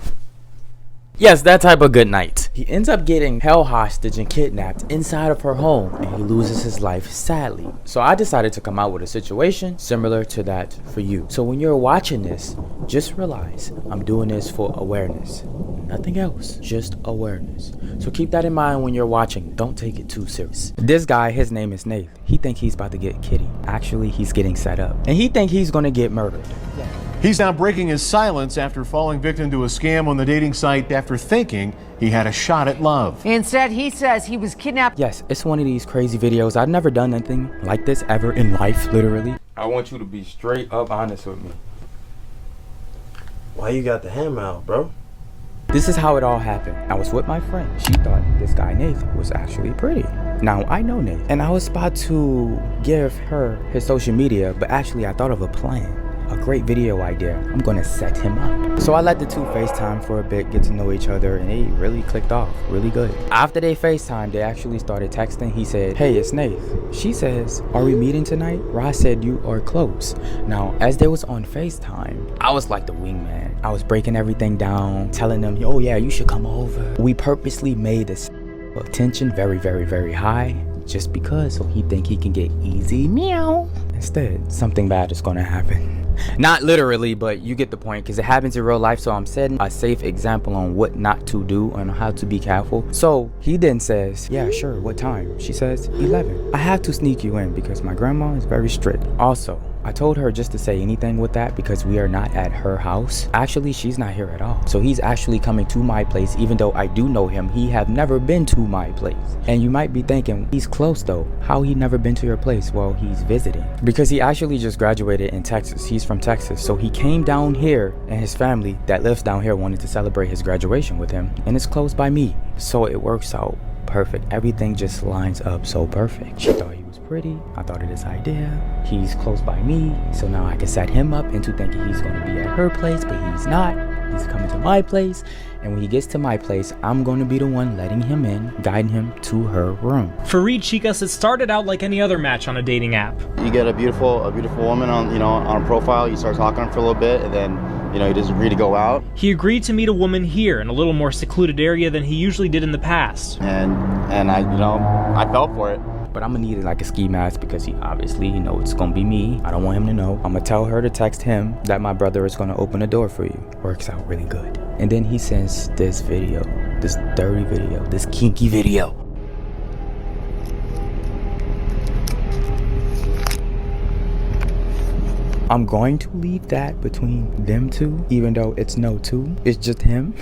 Yes, that type of good night. He ends up getting held hostage and kidnapped inside of her home, and he loses his life sadly. So I decided to come out with a situation similar to that for you. So when you're watching this, just realize I'm doing this for awareness. Nothing else, just awareness. So keep that in mind when you're watching. Don't take it too serious. This guy, his name is Nate. He think he's about to get Kitty. Actually, he's getting set up. And he think he's gonna get murdered. He's now breaking his silence after falling victim to a scam on the dating site after thinking he had a shot at love. Instead, he says he was kidnapped. Yes, it's one of these crazy videos. I've never done anything like this ever in life, literally. I want you to be straight up honest with me. Why you got the hammer out, bro? This is how it all happened. I was with my friend. She thought this guy Nathan was actually pretty. Now I know Nathan, and I was about to give her his social media, but actually I thought of a plan. A great video idea. I'm gonna set him up. So I let the two FaceTime for a bit, get to know each other, and they really clicked off really good. After they FaceTime, they actually started texting. He said, "Hey, it's Nath." She says, "Are we meeting tonight?" Ras said, "You are close." Now, as they was on FaceTime, I was like the wingman. I was breaking everything down, telling them, "Oh yeah, you should come over." We purposely made this tension very, very, very high, just because so he think he can get easy meow. Instead, something bad is gonna happen. Not literally, but you get the point, because it happens in real life. So I'm setting a safe example on what not to do and how to be careful. So he then says, "Yeah, sure, what time?" She says, 11. I have to sneak you in because my grandma is very strict. Also, I told her just to say anything with that because we are not at her house. Actually, she's not here at all. So he's actually coming to my place, even though I do know him. He have never been to my place. And you might be thinking, he's close though. How he never been to your place? Well, he's visiting. Because he actually just graduated in Texas. He's from Texas. So he came down here, and his family that lives down here wanted to celebrate his graduation with him. And it's close by me. So it works out perfect. Everything just lines up so perfect. She thought he was pretty. I thought of this idea. He's close by me, so now I can set him up into thinking he's going to be at her place, but he's not. He's coming to my place, and when he gets to my place, I'm going to be the one letting him in, guiding him to her room. For Reed Chicas, it started out like any other match on a dating app. You get a beautiful woman on, on a profile. You start talking to her for a little bit, and then, he doesn't agree to go out. He agreed to meet a woman here in a little more secluded area than he usually did in the past. And I fell for it. But I'm gonna need like a ski mask because he obviously it's gonna be me. I don't want him to know. I'm gonna tell her to text him that my brother is gonna open the door for you. Works out really good. And then he sends this video, this dirty video, this kinky video. I'm going to leave that between them two, even though it's no two, it's just him.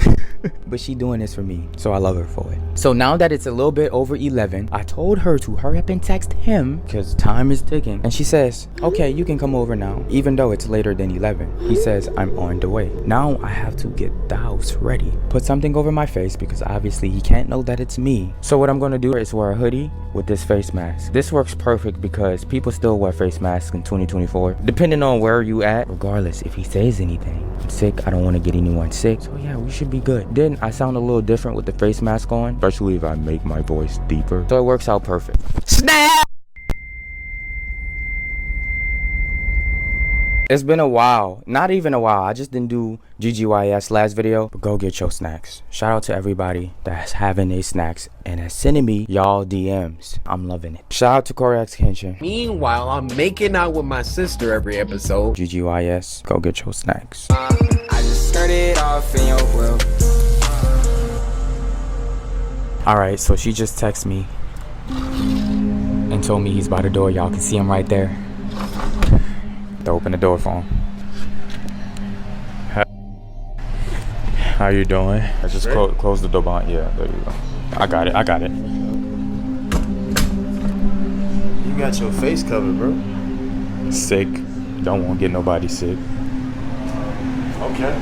But she doing this for me, so I love her for it. So now that it's a little bit over 11, I told her to hurry up and text him because time is ticking. And she says, "Okay, you can come over now," even though it's later than 11. He says, "I'm on the way." Now I have to get the house ready. Put something over my face because obviously he can't know that it's me. So what I'm gonna do is wear a hoodie with this face mask. This works perfect because people still wear face masks in 2024. Depending on where you at, regardless if he says anything. I'm sick, I don't want to get anyone sick, so yeah, we should be good. Then I sound a little different with the face mask on, especially if I make my voice deeper, so it works out perfect. Snap! It's been a while, not even a while. I just didn't do GGYS last video, but go get your snacks. Shout out to everybody that's having their snacks and that's sending me y'all DMs. I'm loving it. Shout out to Korak's Kitchen. Meanwhile, I'm making out with my sister every episode. GGYS, go get your snacks. I just started off in your world. Alright, so she just texted me and told me he's by the door. Y'all can see him right there. To open the door for him. How you doing? I just close the door behind. Yeah, there you go. I got it. You got your face covered, bro. Sick. Don't want to get nobody sick. Okay.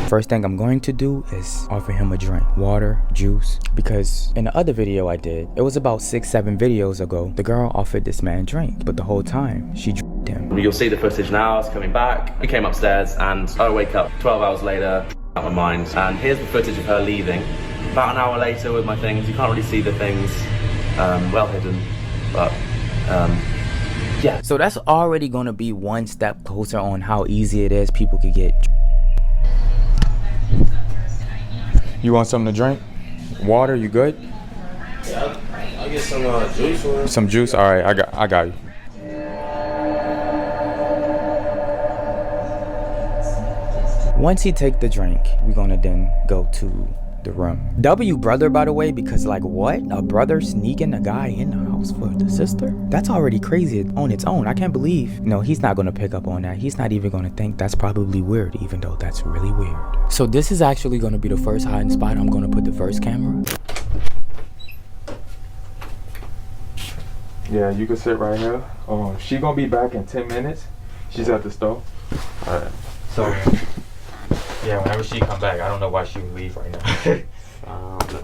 First thing I'm going to do is offer him a drink. Water, juice. Because in the other video I did, it was about 6-7 videos ago, the girl offered this man drink. But the whole time, she drank him. You'll see the footage now. It's coming back. We came upstairs and I wake up 12 hours later, out of my mind. And here's the footage of her leaving. About an hour later with my things. You can't really see the things, well hidden, but yeah. So that's already gonna be one step closer on how easy it is people could get. You want something to drink? Water? You good? Yeah, I'll get some juice or Some juice? All right, I got you. Once he take the drink, we're gonna then go to the room. W brother, by the way, because like what? A brother sneaking a guy in the house for the sister? That's already crazy on its own. I can't believe, no, he's not gonna pick up on that. He's not even gonna think that's probably weird, even though that's really weird. So this is actually gonna be the first hiding spot. I'm gonna put the first camera. Yeah, you can sit right here. She gonna be back in 10 minutes. She's at the store. All right. So, yeah, whenever she come back, I don't know why she would leave right now. I don't know.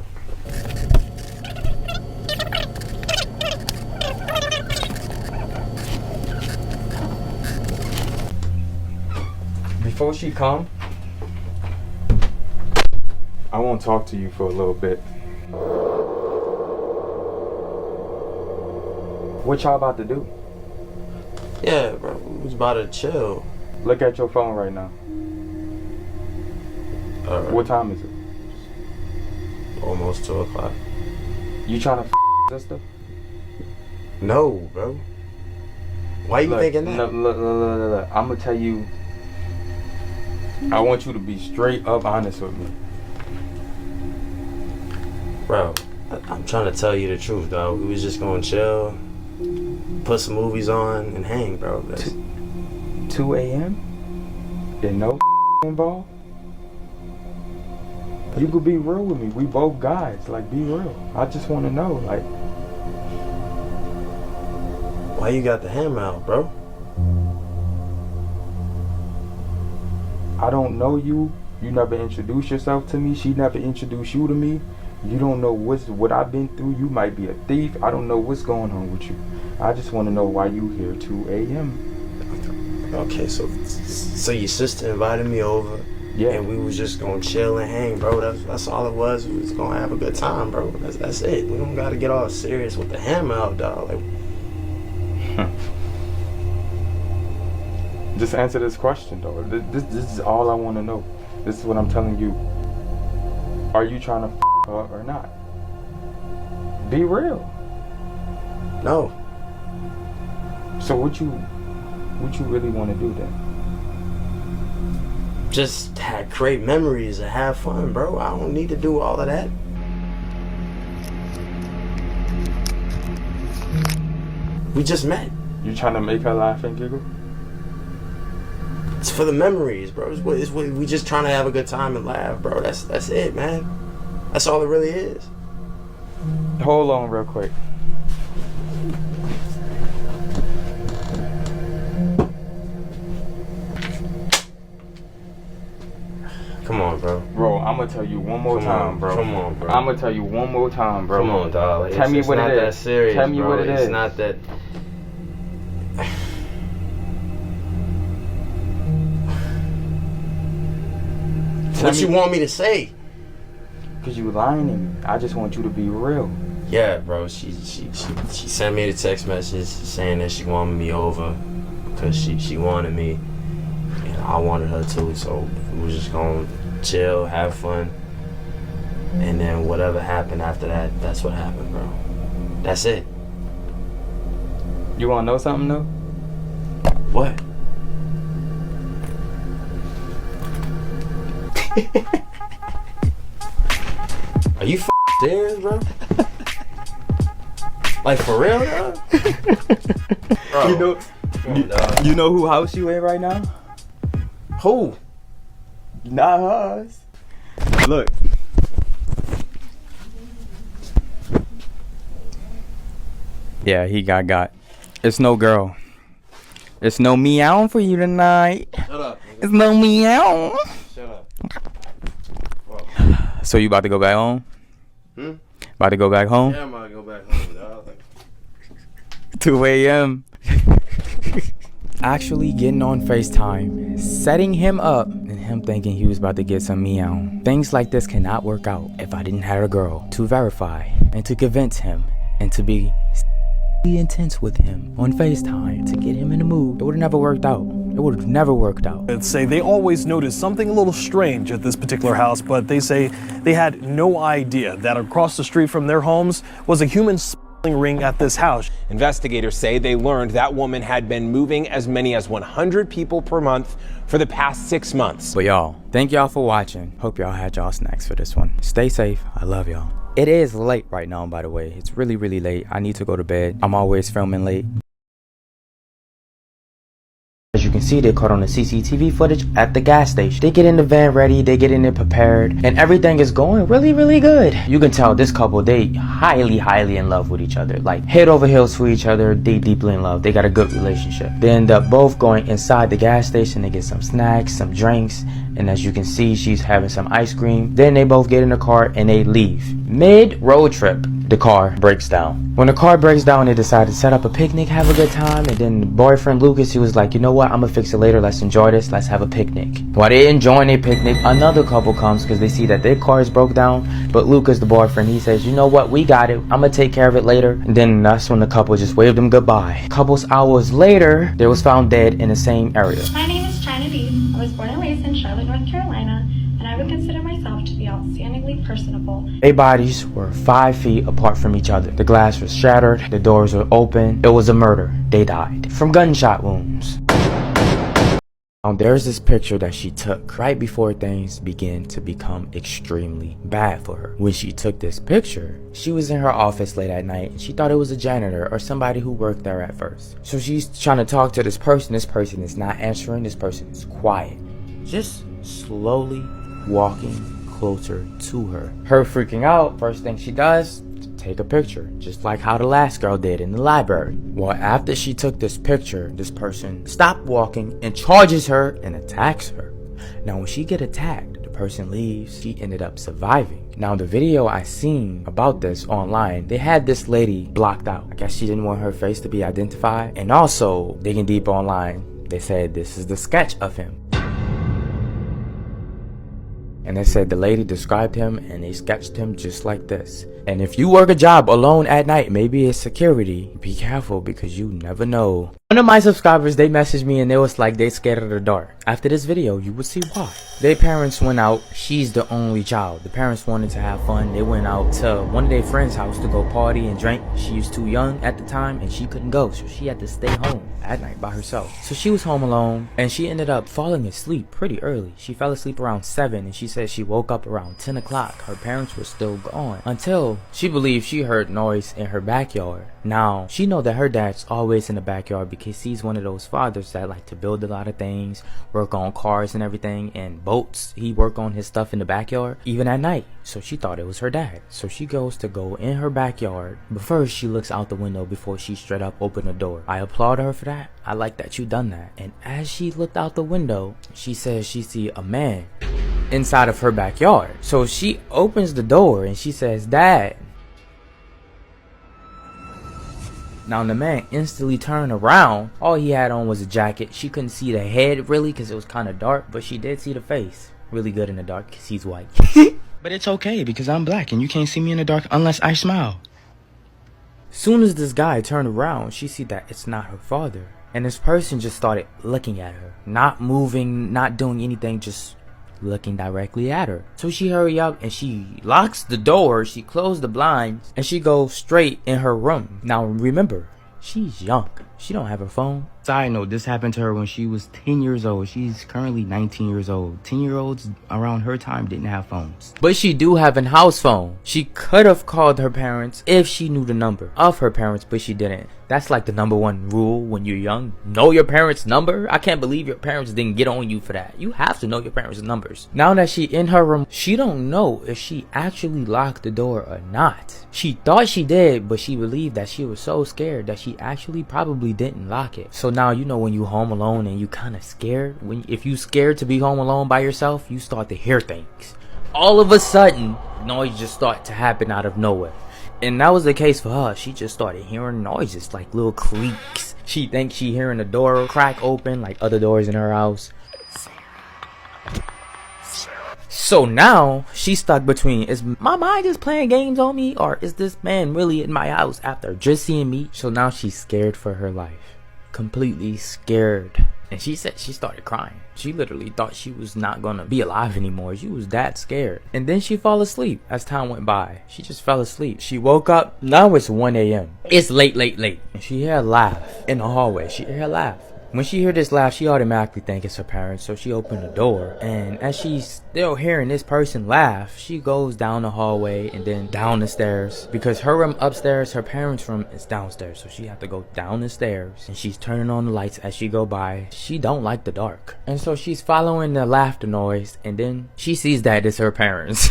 Before she come, I won't talk to you for a little bit. What y'all about to do? Yeah, bro, we was about to chill. Look at your phone right now. What time is it? Almost 2 o'clock. You trying to sister? No, bro. Why you thinking that? Look. I'm gonna tell you. I want you to be straight up honest with me. Bro, I'm trying to tell you the truth, dog. We was just gonna chill, put some movies on, and hang, bro. 2 a.m.? There's no involved? You could be real with me. We both guys. Like, be real. I just want to know, like. Why you got the hammer out, bro? I don't know you. You never introduced yourself to me. She never introduced you to me. You don't know what I've been through. You might be a thief. I don't know what's going on with you. I just want to know why you here 2 a.m. Okay, so your sister invited me over. Yeah. And we was just gonna chill and hang, bro. That's all it was. We was gonna have a good time, bro. That's it. We don't gotta get all serious with the hammer out, dog. Like, just answer this question, though. This is all I want to know. This is what I'm telling you. Are you trying to her or not? Be real. No. So what you really want to do then? Just create memories and have fun, bro. I don't need to do all of that. We just met. You trying to make her laugh and giggle? It's for the memories, bro. We just trying to have a good time and laugh, bro. That's it, man. That's all it really is. Hold on real quick. Come on, bro. Bro, I'm gonna tell you one more time, bro. Come on, bro. I'm gonna tell you one more time, bro. Come on, dog. Tell me what it is. It's not that serious, Tell me bro. what it is. It's not that. What you want me to say? Cause you lying to me. I just want you to be real. Yeah, bro. She sent me the text message saying that she wanted me over because she wanted me and I wanted her too. So we was just gonna chill, have fun, and then whatever happened after that, that's what happened, bro. That's it. You wanna know something though? What? Are you serious, bro? Like for real, dog? Bro, you know who house you in right now? Who? Not hers. Look. Yeah, he got. It's no girl. It's no meow for you tonight. Shut up. Nigga. It's no meow. Shut up. So you about to go back home? About to go back home? Yeah, I'm about to go back home, dog. 2 a.m. Actually getting on FaceTime, setting him up, and him thinking he was about to get some meow. Things like this cannot work out if I didn't have a girl to verify and to convince him and to be intense with him on FaceTime to get him in the mood. It would have never worked out. it would have never worked out. They say they always noticed something a little strange at this particular house, but they say they had no idea that across the street from their homes was a human ring at this house. Investigators say they learned that woman had been moving as many as 100 people per month for the past 6 months. But y'all, thank y'all for watching. Hope y'all had y'all snacks for this one. Stay safe. I love y'all. It is late right now, by the way. It's really, really late. I need to go to bed. I'm always filming late. As you can see, they caught on the CCTV footage at the gas station. They get in the van ready, they get in there prepared, and everything is going really, really good. You can tell this couple, they highly, highly in love with each other. Like, head over heels for each other, they deeply in love. They got a good relationship. They end up both going inside the gas station. They get some snacks, some drinks, and as you can see, she's having some ice cream. Then they both get in the car and they leave. Mid-road trip, the car breaks down. When the car breaks down, they decide to set up a picnic, have a good time, and then the boyfriend Lucas, he was like, you know what, I'm gonna fix it later, let's enjoy this, let's have a picnic. While they're enjoying their picnic, another couple comes because they see that their car is broke down, but Lucas, the boyfriend, he says, you know what, we got it, I'm gonna take care of it later. And then that's when the couple just waved them goodbye. A couple hours later, they was found dead in the same area. My name is China D. I was born and raised in Charlotte, North Carolina, and I would consider myself to be outstandingly personable. Their bodies were 5 feet apart from each other. The glass was shattered, the doors were open. It was a murder. They died from gunshot wounds. Now there's this picture that she took right before things began to become extremely bad for her. When she took this picture, she was in her office late at night and she thought it was a janitor or somebody who worked there at first. So she's trying to talk to this person. This person is not answering. This person is quiet. Just slowly walking closer to her. Her freaking out, first thing she does, take a picture, just like how the last girl did in the library. Well, after she took this picture, this person stopped walking and charges her and attacks her. Now when she get attacked, the person leaves. She ended up surviving. Now the video I seen about this online, they had this lady blocked out. I guess she didn't want her face to be identified. And also, digging deep online, they said this is the sketch of him. And they said the lady described him and they sketched him just like this. And if you work a job alone at night, maybe it's security, be careful because you never know. One of my subscribers, they messaged me and they was like they scared of the dark. After this video, you would see why. Their parents went out. She's the only child. The parents wanted to have fun. They went out to one of their friends' house to go party and drink. She was too young at the time and she couldn't go. So she had to stay home at night by herself. So she was home alone and she ended up falling asleep pretty early. She fell asleep around 7 and she said she woke up around 10 o'clock. Her parents were still gone until she believed she heard noise in her backyard. Now, she know that her dad's always in the backyard because he's one of those fathers that like to build a lot of things, work on cars and everything, and boats. He work on his stuff in the backyard, even at night. So she thought it was her dad. So she goes to go in her backyard, but first she looks out the window before she straight up open the door. I applaud her for that. I like that you done that. And as she looked out the window, she says she see a man inside of her backyard. So she opens the door and she says, "Dad." Now the man instantly turned around. All he had on was a jacket. She couldn't see the head really because it was kind of dark, but she did see the face really good in the dark because he's white. But it's okay because I'm black and you can't see me in the dark unless I smile. Soon as this guy turned around, she see that it's not her father. And this person just started looking at her. Not moving, not doing anything, just looking directly at her. So she hurry up and she locks the door, she closed the blinds, and she goes straight in her room. Now remember, she's young. She don't have her phone. Side note, this happened to her when she was 10 years old. She's currently 19 years old. 10-year-olds around her time didn't have phones. But she do have a house phone. She could have called her parents if she knew the number of her parents, but she didn't. That's like the #1 rule when you're young. Know your parents' number. I can't believe your parents didn't get on you for that. You have to know your parents' numbers. Now that she in her room, she don't know if she actually locked the door or not. She thought she did, but she believed that she was so scared that she actually probably didn't lock it. So now you know when you home alone and you kind of scared. If you scared to be home alone by yourself, you start to hear things. All of a sudden, noise just start to happen out of nowhere. And that was the case for her. She just started hearing noises like little creaks. She thinks she hearing the door crack open like other doors in her house. So now she's stuck between, is my mind just playing games on me, or is this man really in my house after just seeing me? So now she's scared for her life. Completely scared And she said she started crying. She literally thought she was not gonna be alive anymore. She was that scared. And then she fell asleep as time went by. She just fell asleep. She woke up. Now it's 1 a.m. It's late. And she heard a laugh in the hallway. She heard a laugh. When she heard this laugh, she automatically think it's her parents, so she opened the door. And as she's still hearing this person laugh, she goes down the hallway and then down the stairs. Because her room upstairs, her parents' room is downstairs, so she have to go down the stairs. And she's turning on the lights as she go by. She don't like the dark. And so she's following the laughter noise, and then she sees that it's her parents.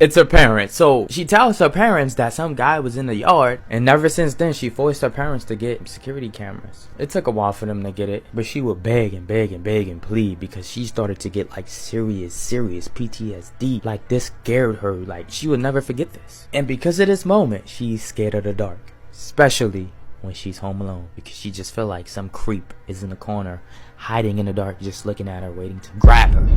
It's her parents. So she tells her parents that some guy was in the yard, and ever since then, she forced her parents to get security cameras. It took a while for them to get it, but she would beg and plead because she started to get like serious PTSD. Like this scared her. Like she would never forget this. And because of this moment, she's scared of the dark, especially when she's home alone, because she just feel like some creep is in the corner hiding in the dark, just looking at her, waiting to grab her.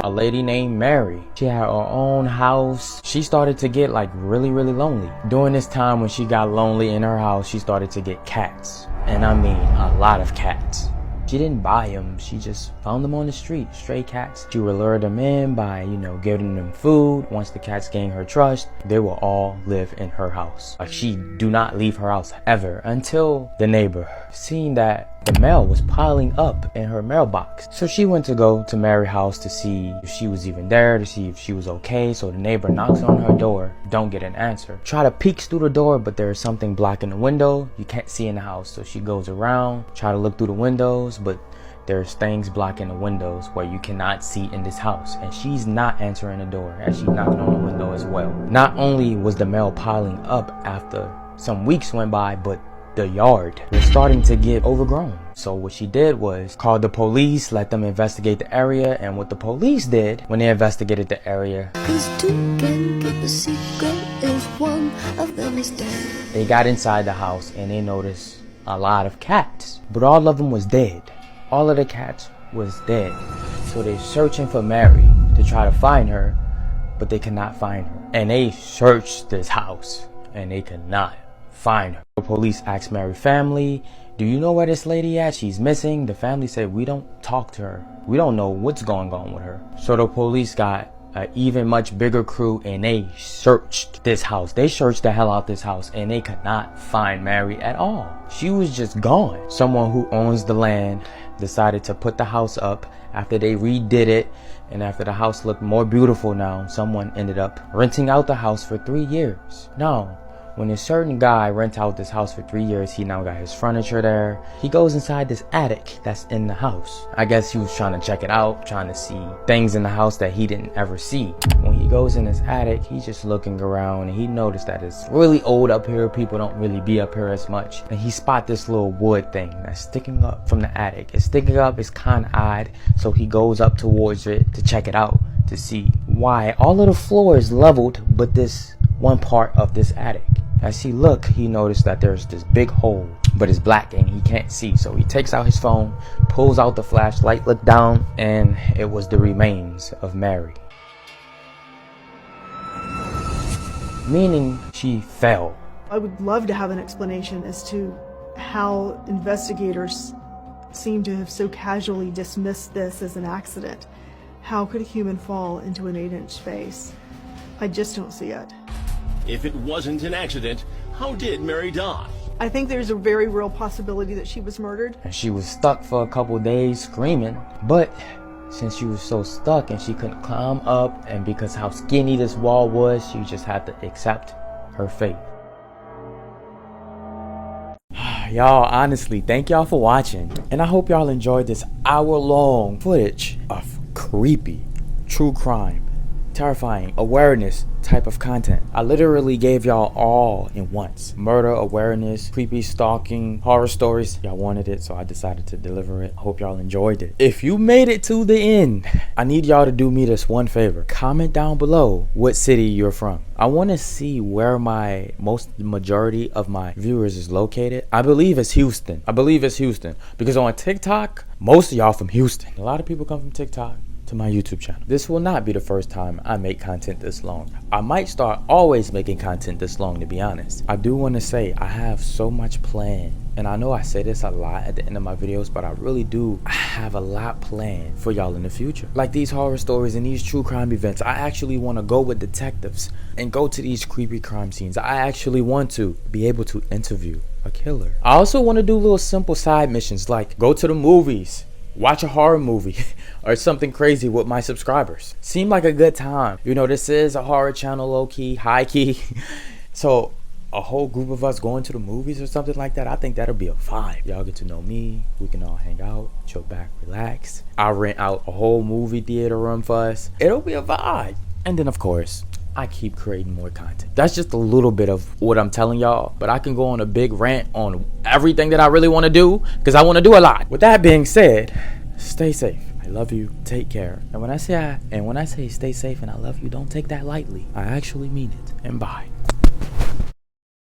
A lady named Mary. She had her own house. She started to get like really lonely. During this time when she got lonely in her house, she started to get cats. And I mean a lot of cats. She didn't buy them, she just found them on the street, stray cats. She would lure them in by, giving them food. Once the cats gained her trust, they will all live in her house. Like she do not leave her house ever, until the neighbor seen that the mail was piling up in her mailbox. So she went to go to Mary's house to see if she was even there, to see if she was okay. So the neighbor knocks on her door, don't get an answer. Try to peek through the door, but there's something blocking the window. You can't see in the house. So she goes around, try to look through the windows, but there's things blocking the windows where you cannot see in this house. And she's not answering the door as she's knocking on the window as well. Not only was the mail piling up after some weeks went by, but the yard was starting to get overgrown. So what she did was call the police, let them investigate the area. And what the police did when they investigated the area, they got inside the house and they noticed a lot of cats, but all of them was dead. All of the cats was dead. So they're searching for Mary to try to find her, but they cannot find her. And they searched this house and they could not find her. The police asked Mary's family, do you know where this lady at? She's missing. The family said, we don't talk to her. We don't know what's going on with her. So the police got an even much bigger crew and they searched this house. They searched the hell out this house and they could not find Mary at all. She was just gone. Someone who owns the land decided to put the house up after they redid it, and after the house looked more beautiful now, someone ended up renting out the house for 3 years. Now, when a certain guy rents out this house for 3 years, he now got his furniture there. He goes inside this attic that's in the house. I guess he was trying to check it out, trying to see things in the house that he didn't ever see. When he goes in this attic, he's just looking around and he noticed that it's really old up here. People don't really be up here as much. And he spot this little wood thing that's sticking up from the attic. It's sticking up, it's kind of odd. So he goes up towards it to check it out, to see why all of the floor is leveled, but this one part of this attic. As he looked, he noticed that there's this big hole, but it's black and he can't see. So he takes out his phone, pulls out the flashlight, looked down, and it was the remains of Mary. Meaning she fell. I would love to have an explanation as to how investigators seem to have so casually dismissed this as an accident. How could a human fall into an 8-inch space? I just don't see it. If it wasn't an accident, how did Mary die? I think there's a very real possibility that she was murdered. And she was stuck for a couple days screaming, but since she was so stuck and she couldn't climb up, and because how skinny this wall was, she just had to accept her fate. Y'all, honestly, thank y'all for watching, and I hope y'all enjoyed this hour-long footage of creepy, true crime, terrifying, awareness type of content. I literally gave y'all all in once. Murder, awareness, creepy, stalking, horror stories. Y'all wanted it, so I decided to deliver it. I hope y'all enjoyed it. If you made it to the end, I need y'all to do me this one favor. Comment down below what city you're from. I want to see where the majority of my viewers is located. I believe it's Houston. Because on TikTok, most of y'all from Houston. A lot of people come from TikTok to my YouTube channel. This will not be the first time I make content this long. I might start always making content this long, to be honest. I do want to say I have so much planned And I know I say this a lot at the end of my videos, but I really do have a lot planned for y'all in the future. Like these horror stories and these true crime events, I actually want to go with detectives and go to these creepy crime scenes. I actually want to be able to interview a killer. I also want to do little simple side missions like go to the movies, watch a horror movie, or something crazy with my subscribers. Seemed like a good time. You know, this is a horror channel, low-key, high-key. So a whole group of us going to the movies or something like that, I think that'll be a vibe. Y'all get to know me, we can all hang out, chill back, relax. I'll rent out a whole movie theater room for us. It'll be a vibe. And then of course, I keep creating more content. That's just a little bit of what I'm telling y'all, but I can go on a big rant on everything that I really want to do, because I want to do a lot. With that being said, stay safe. I love you. Take care. And when I say stay safe and I love you, don't take that lightly. I actually mean it. And bye.